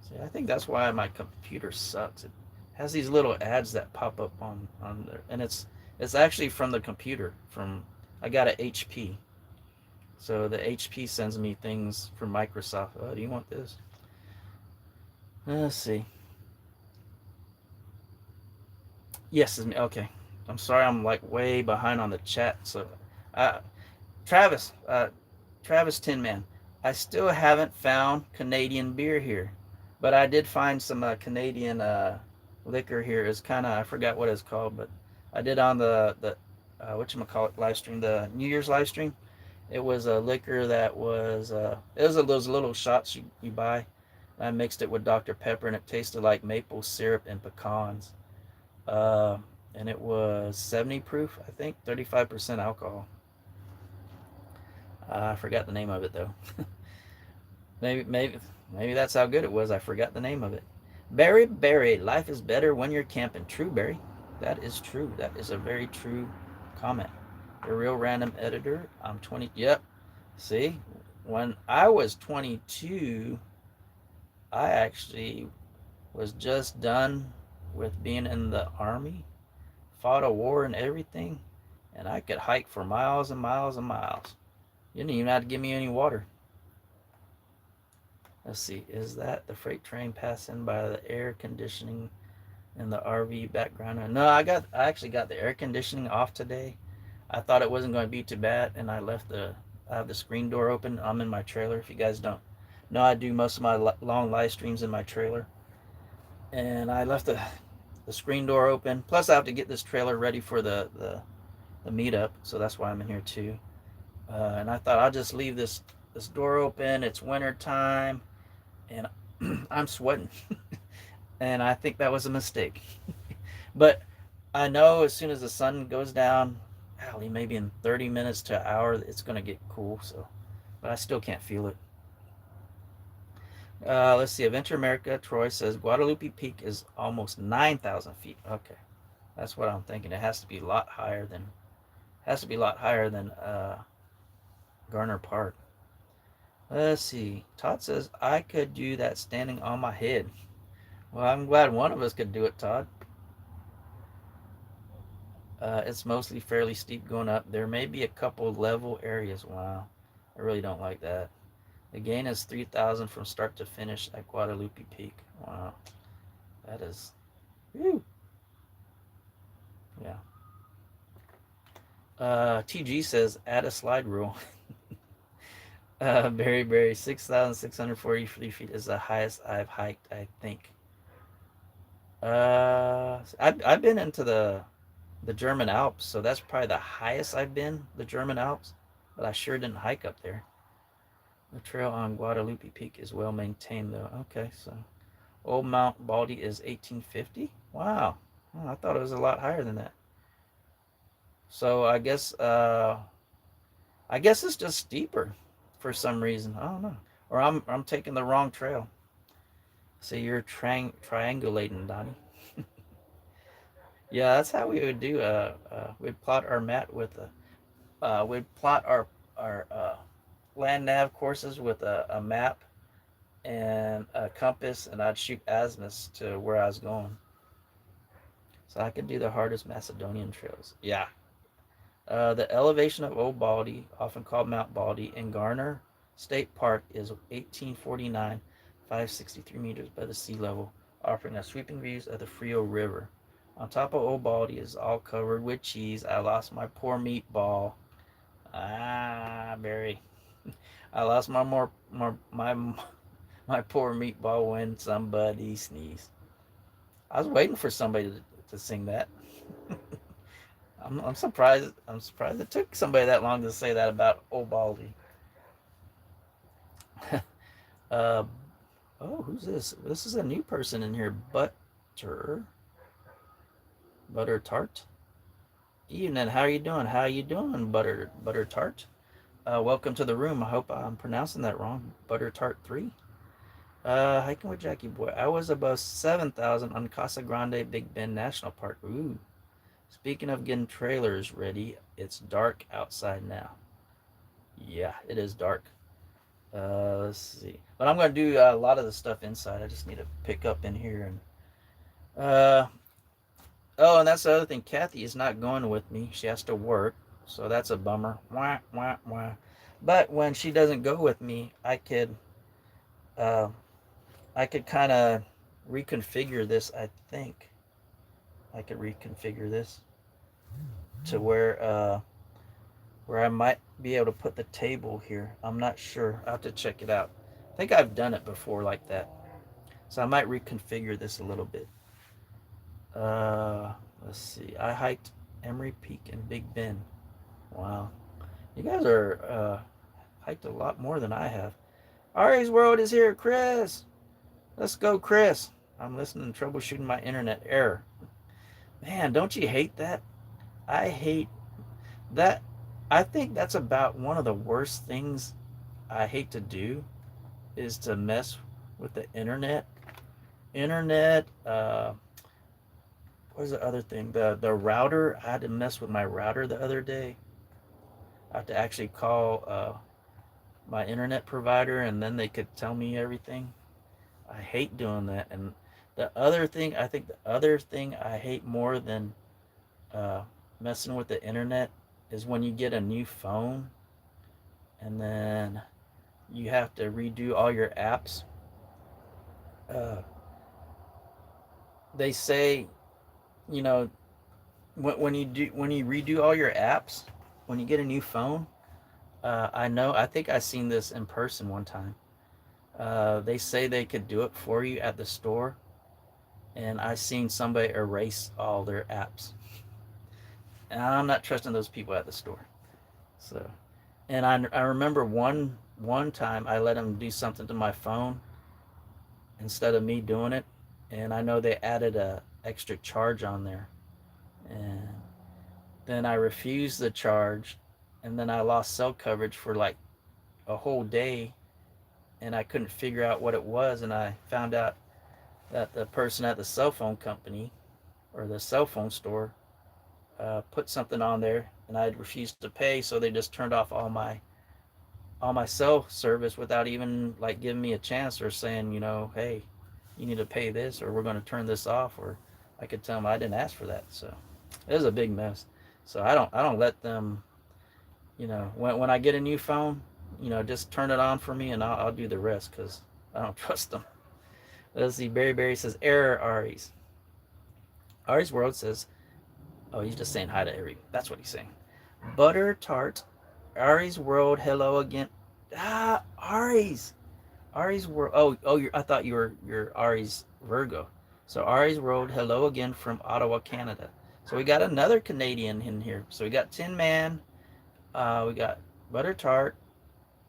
See, I think that's why my computer sucks. It has these little ads that pop up on there, and it's actually from the computer. I got an HP, so the HP sends me things from Microsoft. Oh, do you want this? Let's see. Yes, it's me. Okay. I'm sorry, I'm like way behind on the chat. So, Travis Tin Man, I still haven't found Canadian beer here, but I did find some Canadian liquor here. It's kind of, I forgot what it's called, but I did on the whatchamacallit live stream, the New Year's live stream. It was a liquor that was it was those little shots you buy. I mixed it with Dr. Pepper, and it tasted like maple syrup and pecans. And it was 70 proof, I think, 35% alcohol. I forgot the name of it though. maybe that's how good it was. I forgot the name of it. Barry, life is better when you're camping. True, Barry. That is true. That is a very true comment. The Real Random Editor. I'm 20. Yep. See, when I was 22, I actually was just done with being in the Army, fought a war and everything, and I could hike for miles and miles and miles. You didn't even have to give me any water. Let's see, is that the freight train passing by the air conditioning in the RV background. No, I actually got the air conditioning off today. I thought it wasn't going to be too bad, and I have the screen door open. I'm in my trailer. If you guys don't know, I do most of my long live streams in my trailer, and I left the screen door open. Plus, I have to get this trailer ready for the meetup, so that's why I'm in here too. And I thought I'll just leave this door open. It's winter time, and I'm sweating, and I think that was a mistake. But I know as soon as the sun goes down, maybe in 30 minutes to an hour, it's gonna get cool. So, but I still can't feel it. Let's see. Adventure America Troy says Guadalupe Peak is almost 9,000 feet. Okay, that's what I'm thinking. It has to be a lot higher than Garner Park. Let's see. Todd says I could do that standing on my head. Well, I'm glad one of us could do it, Todd. It's mostly fairly steep going up. There may be a couple level areas. Wow, I really don't like that. The gain is 3,000 from start to finish at Guadalupe Peak. Wow, that is, whew. Yeah. TG says add a slide rule. Berry, 6,643 feet is the highest I've hiked, I think. I've been into the German Alps, so that's probably the highest I've been, the German Alps, but I sure didn't hike up there. The trail on Guadalupe Peak is well maintained, though. Okay, so Old Mount Baldy is 1850. Wow, oh, I thought it was a lot higher than that. So I guess it's just steeper for some reason. I don't know, or I'm taking the wrong trail. So you're triangulating, Donnie. Yeah, that's how we would do. We'd plot our mat with we'd plot our land nav courses with a map and a compass, and I'd shoot azimuths to where I was going, so I could do the hardest Macedonian trails. Yeah. The elevation of Old Baldy, often called Mount Baldy, in Garner State Park is 1849, 563 meters above the sea level, offering a sweeping views of the Frio River. On top of Old Baldy is all covered with cheese. I lost my poor meatball. Ah, Barry. I lost my poor meatball when somebody sneezed. I was waiting for somebody to sing that. I'm surprised. I'm surprised it took somebody that long to say that about Old Baldy. uh, oh, who's this? This is a new person in here. Butter Tart. Evening. How are you doing? How are you doing, Butter Tart? Welcome to the room. I hope I'm pronouncing that wrong. Butter Tart 3. Hiking with Jackie Boy. I was above 7,000 on Casa Grande Big Bend National Park. Ooh. Speaking of getting trailers ready, it's dark outside now. Yeah, it is dark. Let's see. But I'm going to do a lot of the stuff inside. I just need to pick up in here. Oh, and that's the other thing. Kathy is not going with me. She has to work. So that's a bummer. Wah, wah, wah. But when she doesn't go with me, uh, I could kind of reconfigure this, I think. I could reconfigure this to where I might be able to put the table here. I'm not sure. I'll have to check it out. I think I've done it before like that. So I might reconfigure this a little bit. Let's see. I hiked Emery Peak and Big Bend. Wow. You guys are hiked a lot more than I have. Ari's World is here, Chris. Let's go, Chris. I'm listening to troubleshooting my internet error. Man, don't you hate that? I hate that. I think that's about one of the worst things I hate to do is to mess with the internet. What was the other thing? The router. I had to mess with my router the other day. I have to actually call my internet provider, and then they could tell me everything. I hate doing that. And the other thing I hate more than messing with the internet is when you get a new phone and then you have to redo all your apps. Uh, they say, you know, when you redo all your apps, when you get a new phone, I think I seen this in person one time. They say they could do it for you at the store, and I seen somebody erase all their apps, and I'm not trusting those people at the store. So, and I remember one time I let them do something to my phone instead of me doing it, and I know they added a extra charge on there, and then I refused the charge, and then I lost cell coverage for like a whole day, and I couldn't figure out what it was, and I found out that the person at the cell phone company or the cell phone store put something on there, and I refused to pay, so they just turned off all my cell service without even like giving me a chance or saying, you know, hey, you need to pay this, or we're going to turn this off, or I could tell them I didn't ask for that. So it was a big mess. So I don't let them, you know, when I get a new phone, you know, just turn it on for me, and I'll do the rest because I don't trust them. Let's see. Berry says error Ari's. Ari's World says, oh, he's just saying hi to every. That's what he's saying. Butter tart. Ari's World. Hello again. Ari's. Ari's World. I thought you're Ari's Virgo. So Ari's World. Hello again from Ottawa, Canada. So we got another Canadian in here. So we got Tin Man. We got Butter Tart,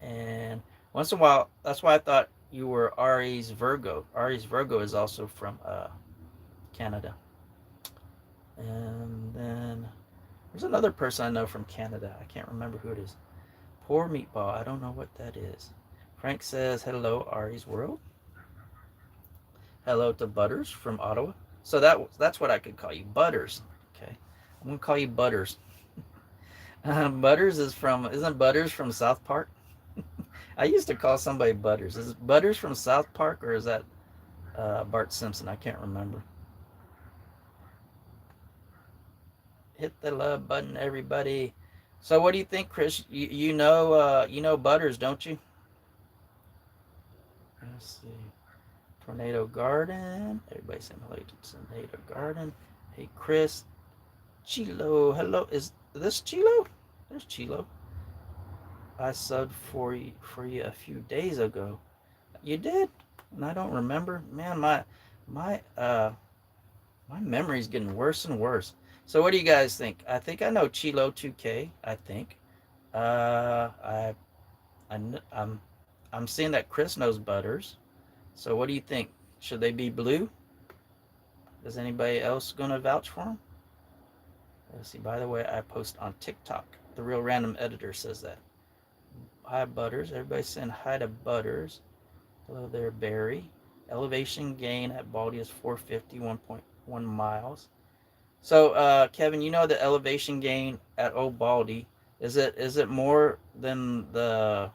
and once in a while, that's why I thought you were Ari's Virgo. Ari's Virgo is also from Canada. And then there's another person I know from Canada. I can't remember who it is. Poor Meatball. I don't know what that is. Frank says, hello, Ari's World. Hello to Butters from Ottawa. So that's what I could call you, Butters. Okay. I'm going to call you Butters. Butters isn't Butters from South Park? I used to call somebody Butters. Is it Butters from South Park, or is that Bart Simpson? I can't remember. Hit the love button, everybody. So what do you think, Chris? You know Butters, don't you? Let's see. Tornado Garden. Everybody saying hello to Tornado Garden. Hey, Chris. Chilo. Hello. Is this Chilo? There's Chilo. I subbed for you a few days ago. You did? And I don't remember. Man, my my memory's getting worse and worse. So what do you guys think? I think I know Chilo 2K, I think. I I'm seeing that Chris knows Butters. So what do you think? Should they be blue? Is anybody else going to vouch for them? Let's see. By the way, I post on TikTok. The Real Random Editor says that. Hi, Butters. Everybody's saying hi to Butters. Hello there, Barry. Elevation gain at Baldy is 450, 1.1 miles. So, Kevin, you know the elevation gain at Old Baldy. Is it more than the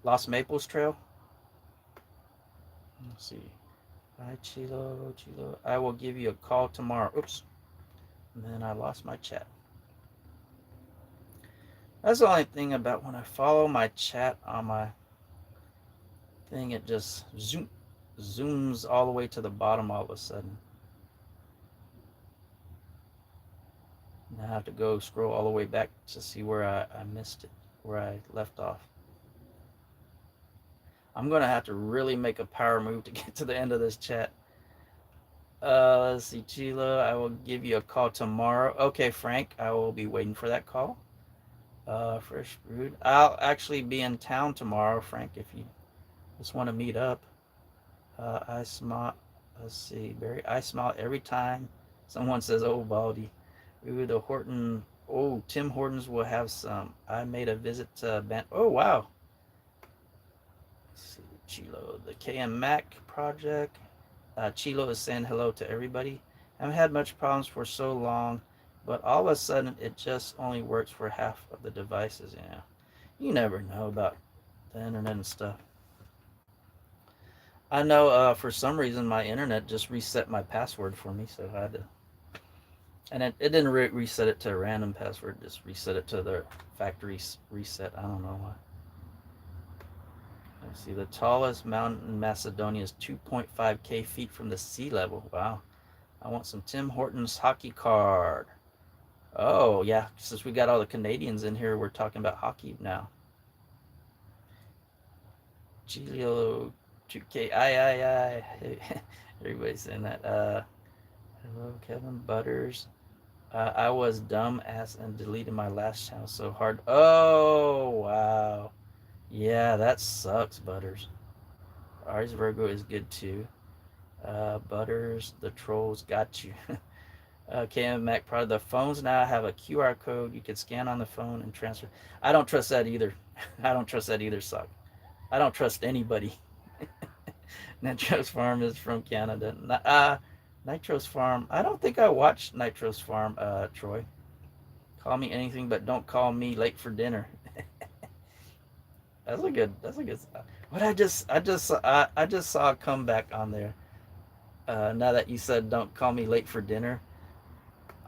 Lost Maples Trail? Let's see. Hi, Chilo. I will give you a call tomorrow. Oops. And then I lost my chat. That's the only thing about when I follow my chat on my thing, it just zooms all the way to the bottom all of a sudden. And I have to go scroll all the way back to see where I missed it, where I left off. I'm going to have to really make a power move to get to the end of this chat. Let's see, Chilo, I will give you a call tomorrow. Okay, Frank, I will be waiting for that call. Fresh Brewed. I'll actually be in town tomorrow, Frank, if you just want to meet up. I smile. Let's see, Barry. I smile every time someone says, "Oh, Baldy." Ooh, the Horton. Oh, Tim Hortons will have some. I made a visit to Oh, wow. Let's see, Chilo, the KM Mac project. Chilo is saying hello to everybody. I haven't had much problems for so long, but all of a sudden it just only works for half of the devices. Yeah, you never know about the internet and stuff. I know for some reason my internet just reset my password for me, so I had to. And it didn't reset it to a random password, just reset it to the factory reset. I don't know why. Let's see, the tallest mountain in Macedonia is 2.5K feet from the sea level. Wow. I want some Tim Hortons hockey card. Oh, yeah. Since we got all the Canadians in here, we're talking about hockey now. Gilio 2K. Aye. Everybody's saying that. Hello, Kevin Butters. I was dumb ass and deleted my last channel so hard. Oh, wow. Yeah, that sucks, Butters. Ars Virgo is good too. Butters, the trolls got you. KM Mac Prod. The phones now have a QR code you can scan on the phone and transfer. I don't trust that either. I don't trust that either, Suck. I don't trust anybody. Nitros Farm is from Canada. Nitros Farm. I don't think I watched Nitros Farm, Troy. Call me anything, but don't call me late for dinner. That's a good. What I just saw a comeback on there. Now that you said don't call me late for dinner,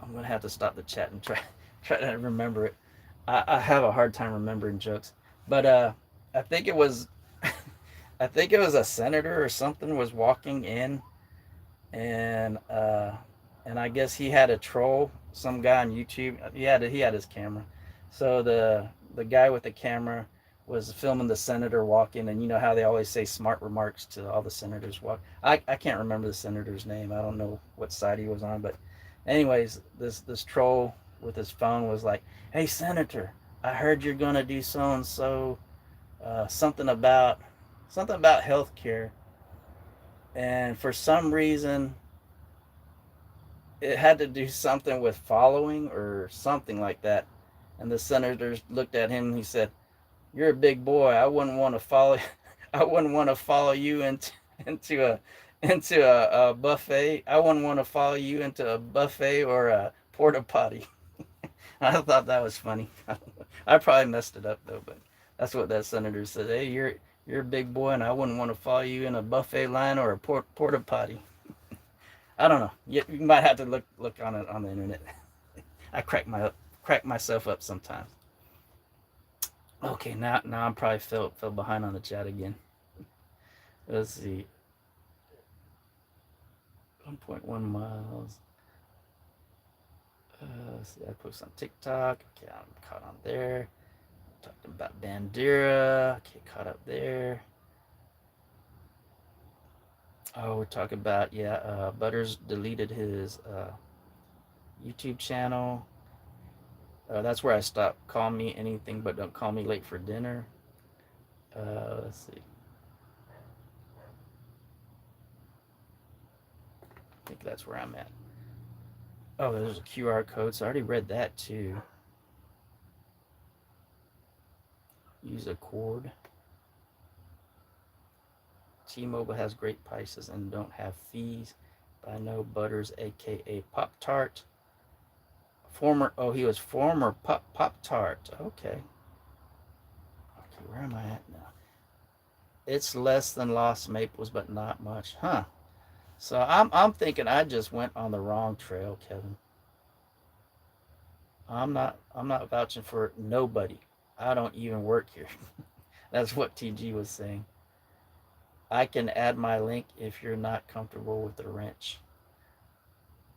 I'm gonna have to stop the chat and try to remember it. I have a hard time remembering jokes, but I think it was I think it was a senator or something was walking in, and I guess he had a troll, some guy on YouTube. He had his camera, so the guy with the camera was filming the senator walking, and you know how they always say smart remarks to all the senators walk. I can't remember the senator's name. I don't know what side he was on, but anyways, this troll with his phone was like, "Hey senator, I heard you're gonna do so and so, something about healthcare, and for some reason it had to do something with following or something like that." And the senator looked at him and he said, "You're a big boy. I wouldn't want to follow. I wouldn't want to follow you into a buffet. I wouldn't want to follow you into a buffet or a porta potty." I thought that was funny. I probably messed it up though, but that's what that senator said. "Hey, you're a big boy, and I wouldn't want to follow you in a buffet line or a porta potty." I don't know. You might have to look on it on the internet. I crack myself up sometimes. Okay, now I'm probably fell behind on the chat again. Let's see. 1.1 miles. Let's see, I post on TikTok. Okay, I'm caught on there. Talked about Bandera. Okay, caught up there. Oh, we're talking about, Butters deleted his YouTube channel. That's where I stopped. Call me anything, but don't call me late for dinner. Let's see. I think that's where I'm at. Oh, there's a QR code, so I already read that too. Use a cord. T-Mobile has great prices and don't have fees. But I know Butters, aka Pop Tart. He was former Pop Tart. Okay, where am I at now? It's less than Lost Maples, but not much, huh? So I'm thinking I just went on the wrong trail, Kevin. I'm not vouching for nobody. I don't even work here. That's what TG was saying. I can add my link if you're not comfortable with the wrench.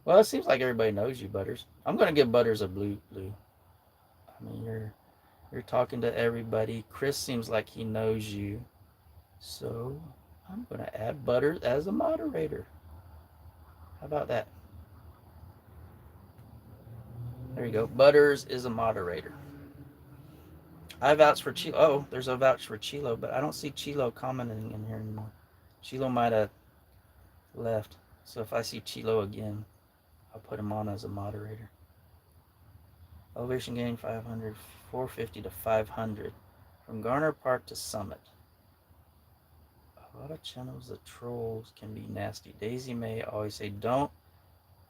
Well, it seems like everybody knows you, Butters. I'm gonna give Butters a blue. I mean, you're talking to everybody. Chris seems like he knows you, so I'm gonna add Butters as a moderator. How about that? There you go. Butters is a moderator. I vouch for Chilo. Oh, there's a vouch for Chilo, but I don't see Chilo commenting in here anymore. Chilo might have left. So if I see Chilo again, I'll put him on as a moderator. Elevation gain 500, 450 to 500. From Garner Park to Summit. A lot of channels, the trolls can be nasty. Daisy May always say, don't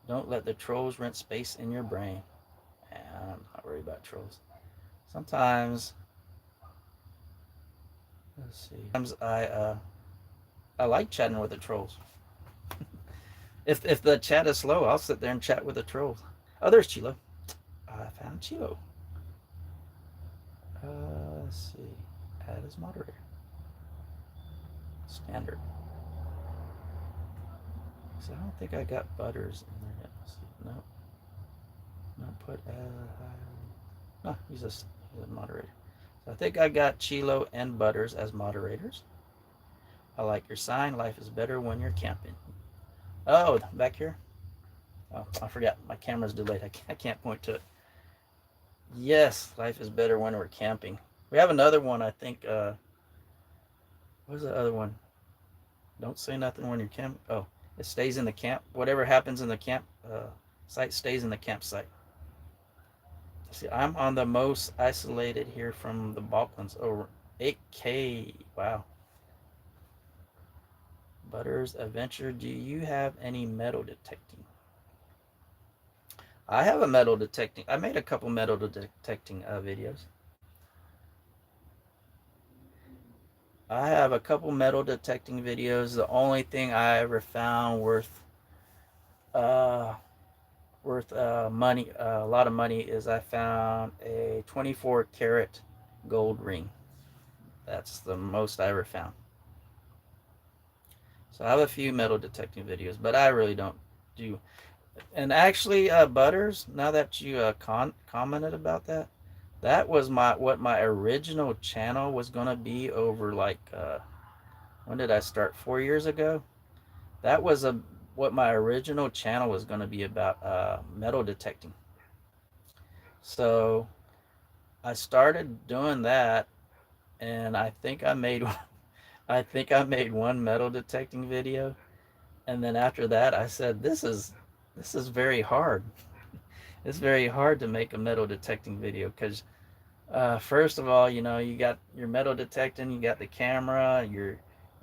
let the trolls rent space in your brain. And I'm not worried about trolls. Sometimes, let's see. Sometimes I like chatting with the trolls. If the chat is slow, I'll sit there and chat with the trolls. Oh, there's Chilo. I found Chilo. Let's see. Add as moderator. Standard. So I don't think I got Butters in there yet. Let's see. No. Not put no, he's a moderator. So I think I got Chilo and Butters as moderators. I like your sign. Life is better when you're camping. Oh, back here. Oh, I forgot. My camera's delayed. I can't point to it. Yes, life is better when we're camping. We have another one, I think. What's the other one? Don't say nothing when you're camping. Oh, it stays in the camp. Whatever happens in the camp site stays in the campsite. See, I'm on the most isolated here from the Balkans. Over 8K. Wow. Butters Adventure. Do you have any metal detecting? I have a metal detecting. I made a couple metal detecting videos. I have a couple metal detecting videos. The only thing I ever found worth money, a lot of money, is I found a 24 karat gold ring. That's the most I ever found. So I have a few metal detecting videos, but I really don't do. And actually, Butters, now that you commented about that, that was what my original channel was gonna be over like when did I start? 4 years ago. That was what my original channel was gonna be about, metal detecting. So I started doing that, and I think I made one metal detecting video, and then after that I said this is very hard. It's very hard to make a metal detecting video because first of all, you got your metal detecting, you got the camera, you're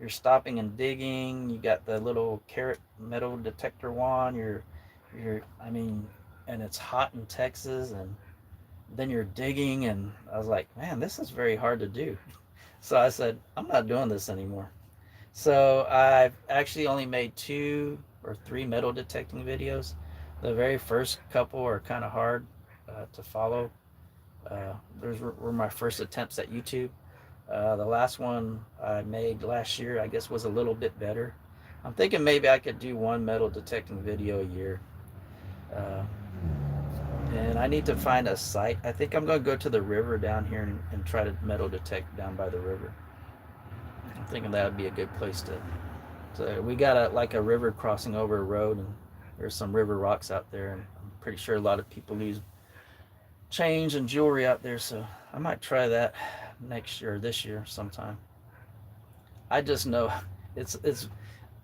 stopping and digging, you got the little carrot metal detector wand, I mean, and it's hot in Texas, and then you're digging, and I was like, man, this is very hard to do. So I said, I'm not doing this anymore. So I've actually only made 2 or 3 metal detecting videos. The very first couple are kind of hard to follow. Those were my first attempts at YouTube. The last one I made last year, I guess, was a little bit better. I'm thinking maybe I could do one metal detecting video a year. Uh, and I need to find a site. I think I'm going to go to the river down here and try to metal detect down by the river. I'm thinking that would be a good place to. So we got a river crossing over a road, and there's some river rocks out there, and I'm pretty sure a lot of people lose change and jewelry out there. So I might try that next year, or this year sometime. I just know it's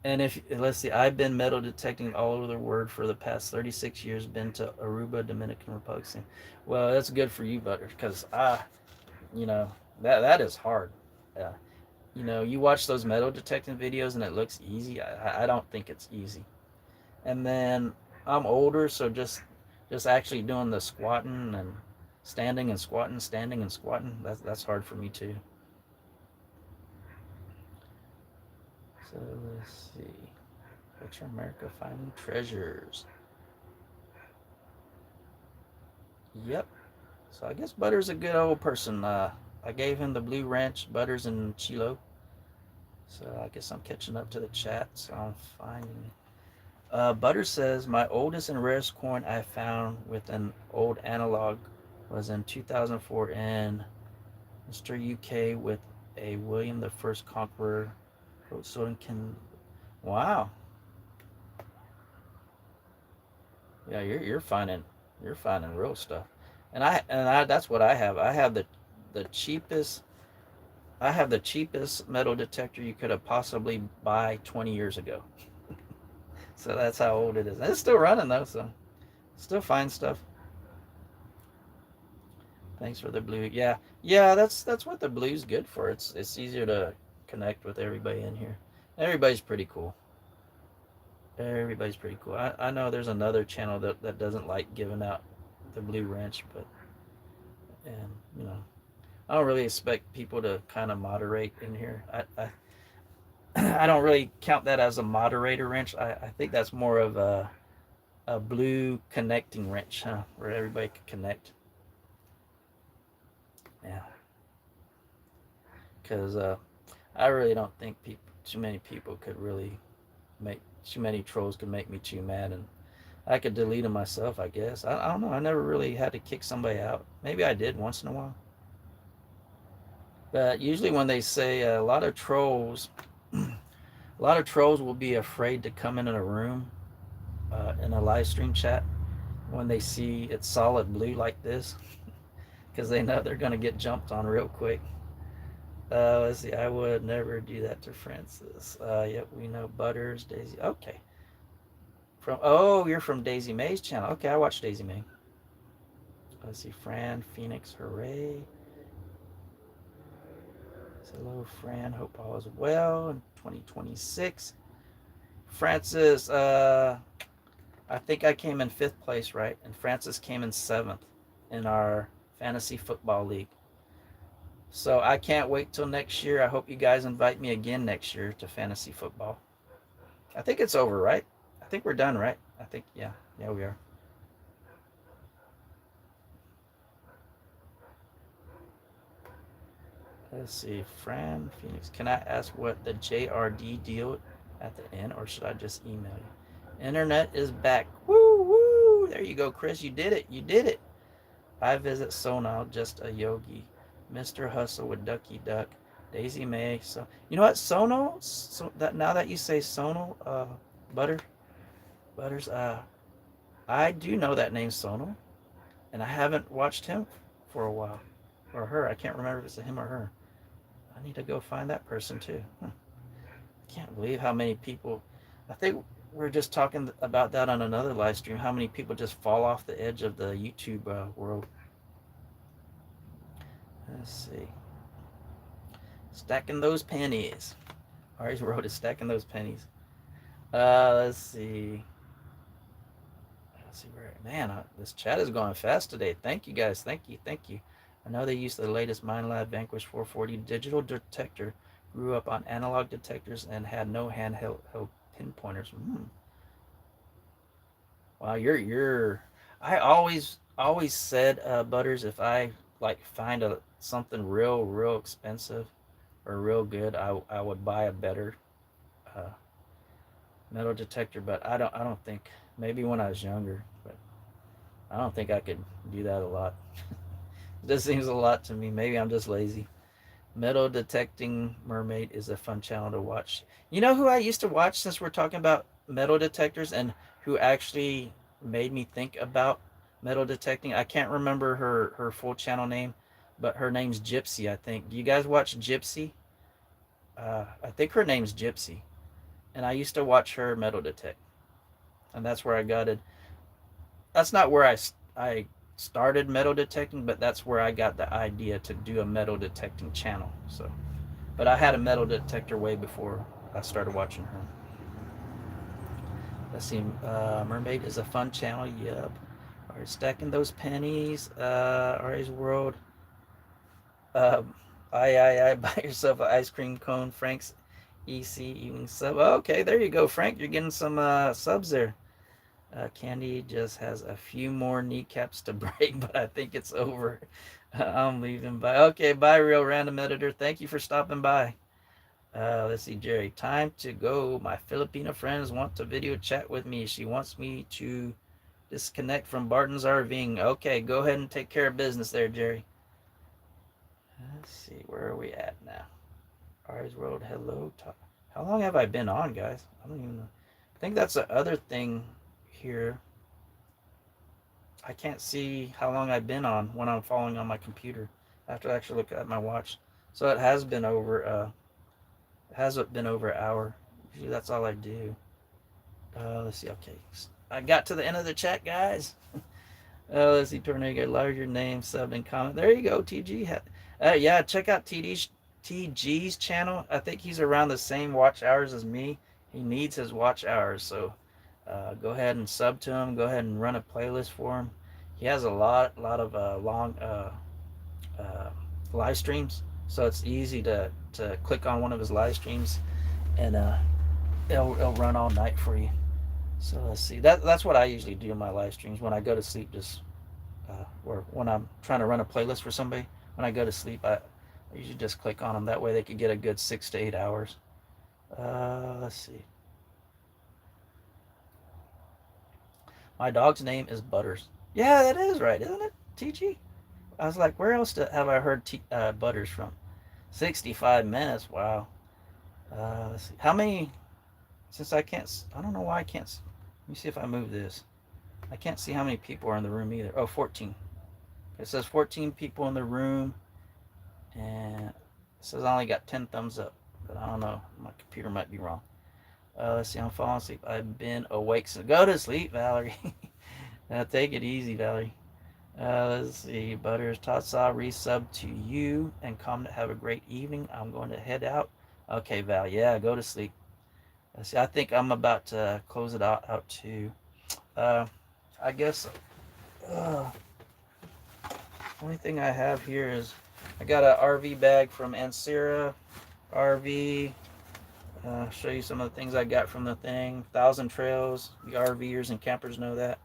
and if let's see, I've been metal detecting all over the world for the past 36 years. Been to Aruba, Dominican Republic. Well, that's good for you, Butter, because you know, that is hard. Yeah. You watch those metal detecting videos and it looks easy. I don't think it's easy. And then I'm older, so just actually doing the squatting and standing and squatting, that's hard for me too. So let's see. Picture America finding treasures. Yep. So I guess Butter's a good old person. I gave him the Blue Ranch, Butters, and Chilo. So I guess I'm catching up to the chat. So I'm finding. Butter says my oldest and rarest coin I found with an old analog was in 2004 in Mr. UK with a William the First Conqueror. Wow. Yeah, you're finding real stuff. And I that's what I have. The cheapest I have the cheapest metal detector you could have possibly buy 20 years ago. So that's how old it is. And it's still running though, so still find stuff. Thanks for the blue. Yeah, yeah. That's what the blue's good for. It's easier to connect with everybody in here. Everybody's pretty cool. Everybody's pretty cool. I know there's another channel that doesn't like giving out the blue wrench, but and I don't really expect people to kind of moderate in here. I don't really count that as a moderator wrench. I think that's more of a blue connecting wrench, huh? Where everybody can connect. Yeah. Because I really don't think too many people could really make, too many trolls could make me too mad, and I could delete them myself, I guess. I don't know. I never really had to kick somebody out. Maybe I did once in a while. But usually when they say a lot of trolls, a lot of trolls will be afraid to come in a room in a live stream chat when they see it's solid blue like this, because they know they're going to get jumped on real quick. Let's see. I would never do that to Francis. Yep, we know Butters, Daisy. Okay. You're from Daisy May's channel. Okay, I watch Daisy May. Let's see. Fran, Phoenix, hooray. Hello, Fran. Hope all is well in 2026. Francis, I think I came in 5th place, right? And Francis came in 7th in our fantasy football league. So I can't wait till next year. I hope you guys invite me again next year to fantasy football. I think it's over, right? I think we're done, right? I think, yeah, we are. Let's see, Fran, Phoenix. Can I ask what the JRD deal at the end, or should I just email you? Internet is back. Woo, woo. There you go, Chris. You did it. You did it. I visit Sonal, just a yogi. Mr. Hustle with Ducky Duck. Daisy May. So you know what, Sonal? So that now that you say Sonal, Butters, I do know that name Sonal, and I haven't watched him for a while, or her. I can't remember if it's a him or her. I need to go find that person too. I can't believe how many people. I think we're just talking about that on another live stream. How many people just fall off the edge of the YouTube world? Let's see. Stacking those pennies. Ari's Road is stacking those pennies. Let's see. Let's see where. Man, this chat is going fast today. Thank you guys. Thank you. I know they use the latest Minelab Vanquish 440 digital detector. Grew up on analog detectors and had no handheld pinpointers. Wow, you're. I always said, Butters, if I like find something real expensive or real good, I would buy a better metal detector. But I don't think, maybe when I was younger, but I don't think I could do that a lot. This seems a lot to me. Maybe I'm just lazy. Metal Detecting Mermaid is a fun channel to watch. You know who I used to watch, since we're talking about metal detectors, and who actually made me think about metal detecting? I can't remember her full channel name, but her name's Gypsy, I think. Do you guys watch Gypsy? I think her name's Gypsy. And I used to watch her metal detect. And that's where I got it. That's not where I started metal detecting, but that's where I got the idea to do a metal detecting channel. So, but I had a metal detector way before I started watching her. Let's see, Mermaid is a fun channel. Yep. All right, stacking those pennies. Ari's World. I buy yourself an ice cream cone. Frank's EC evening sub. Okay, there you go, Frank. You're getting some subs there. Candy just has a few more kneecaps to break, but I think it's over. I'm leaving. Bye. Okay, bye, Real Random Editor. Thank you for stopping by. Let's see, Jerry. Time to go. My Filipino friends want to video chat with me. She wants me to disconnect from Barton's RVing. Okay, go ahead and take care of business there, Jerry. Let's see, where are we at now? Ari's World, hello. How long have I been on, guys? I don't even know. I think that's the other thing here. I can't see how long I've been on when I'm following on my computer. I have to actually look at my watch. So it has been over an hour. Usually that's all I do. Let's see. Okay, I got to the end of the chat, guys. Let's see. Tornado, love your name, sub and comment. There you go, TG. Yeah, check out TG's channel. I think he's around the same watch hours as me. He needs his watch hours, so go ahead and sub to him. Go ahead and run a playlist for him. He has a lot of long live streams, so it's easy to click on one of his live streams, and it'll run all night for you. So let's see. That's what I usually do in my live streams when I go to sleep. Just or when I'm trying to run a playlist for somebody, when I go to sleep, I usually just click on them. That way they could get a good 6 to 8 hours. Let's see. My dog's name is Butters. Yeah, that is right, isn't it, TG? I was like, where else have I heard Butters from? 65 minutes. Wow. Let's see. How many? Since I can't, I don't know why I can't. Let me see if I move this. I can't see how many people are in the room either. Oh, 14. It says 14 people in the room, and it says I only got 10 thumbs up, but I don't know. My computer might be wrong. Let's see. I'm falling asleep. I've been awake since. Go to sleep, Valerie. Now take it easy, Valerie. Let's see. Butters, Tatsa, resub to you, and comment. Have a great evening. I'm going to head out. Okay, Val. Yeah, go to sleep. Let's see. I think I'm about to close it out too. I guess. Only thing I have here is I got an RV bag from Ancira RV. Show you some of the things I got from the thing. Thousand Trails. The RVers and campers know that.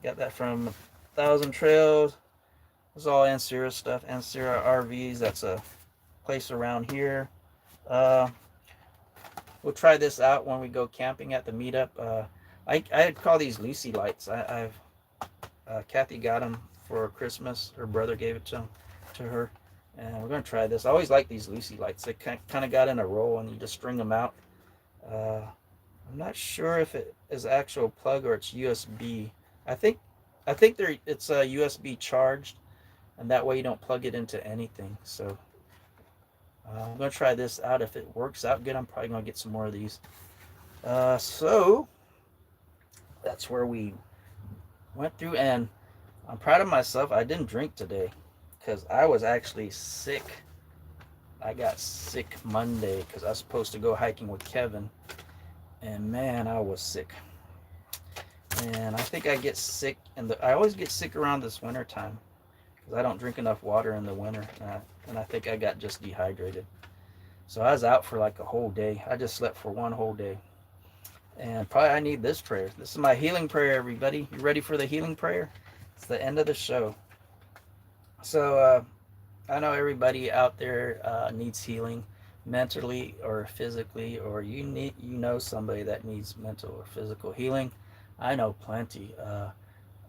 Got that from Thousand Trails. It's all Ancira stuff. Ancira RVs. That's a place around here. We'll try this out when we go camping at the meetup. I'd call these Lucy lights. Kathy got them for Christmas. Her brother gave it to her, and we're gonna try this. I always like these Lucy lights. They kind of got in a roll, and you just string them out. I'm not sure if it is actual plug or it's USB. I think it's USB charged, and that way you don't plug it into anything. So I'm gonna try this out. If it works out good, I'm probably gonna get some more of these. So that's where we went through, and I'm proud of myself. I didn't drink today because I was actually sick. I got sick Monday because I was supposed to go hiking with Kevin, and man, I was sick. And I think I get sick, and I always get sick around this winter time because I don't drink enough water in the winter, and I think I got just dehydrated. So I was out for like a whole day. I just slept for one whole day. And probably I need this prayer. This is my healing prayer, everybody. You ready for the healing prayer? It's the end of the show. So I know everybody out there needs healing, mentally or physically, or you know somebody that needs mental or physical healing. I know plenty.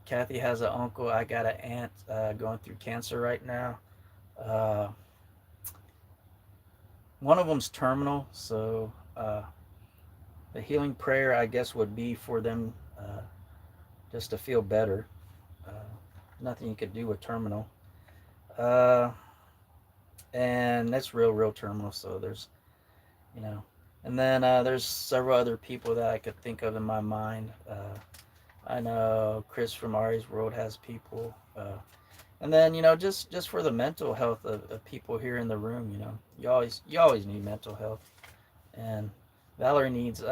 Kathy has an uncle. I got an aunt going through cancer right now. One of them's terminal, so the healing prayer, I guess, would be for them just to feel better. Nothing you could do with terminal. And that's real terminal, so there's, and then there's several other people that I could think of in my mind. I know Chris from Ari's World has people. And then, just for the mental health of people here in the room, you always need mental health. And Valerie needs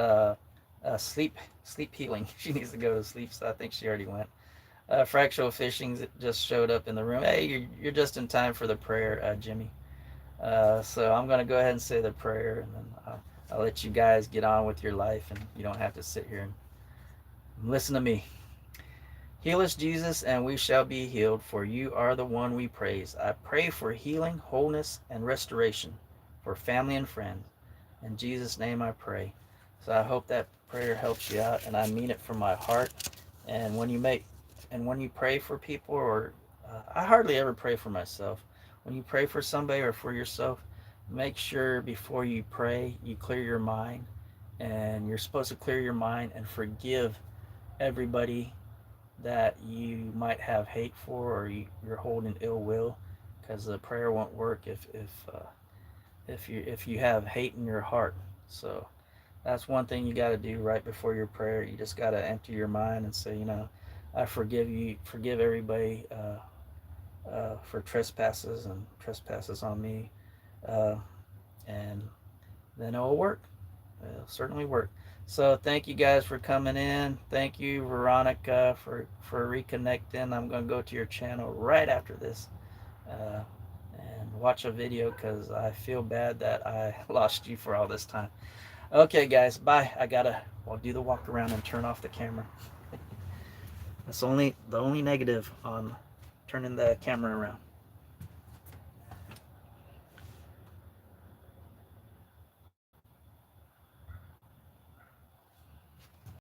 sleep healing. She needs to go to sleep, so I think she already went. Fractional Fishing just showed up in the room. Hey, you're just in time for the prayer, Jimmy. So I'm going to go ahead and say the prayer, and then I'll let you guys get on with your life, and you don't have to sit here and listen to me. Heal us, Jesus, and we shall be healed, for you are the one we praise. I pray for healing, wholeness, and restoration for family and friends. In Jesus' name I pray. So I hope that prayer helps you out, and I mean it from my heart. And when you pray for people, or I hardly ever pray for myself. When you pray for somebody or for yourself, make sure before you pray, you clear your mind. And you're supposed to clear your mind and forgive everybody that you might have hate for, or you're holding ill will, because the prayer won't work if you have hate in your heart. So that's one thing you got to do right before your prayer. You just got to empty your mind and say, I forgive everybody for trespasses on me, and then it'll work. It'll certainly work. So thank you guys for coming in. Thank you, Veronica, for reconnecting. I'm going to go to your channel right after this and watch a video, because I feel bad that I lost you for all this time. Okay, guys, bye. I'll do the walk around and turn off the camera. That's the only negative on turning the camera around.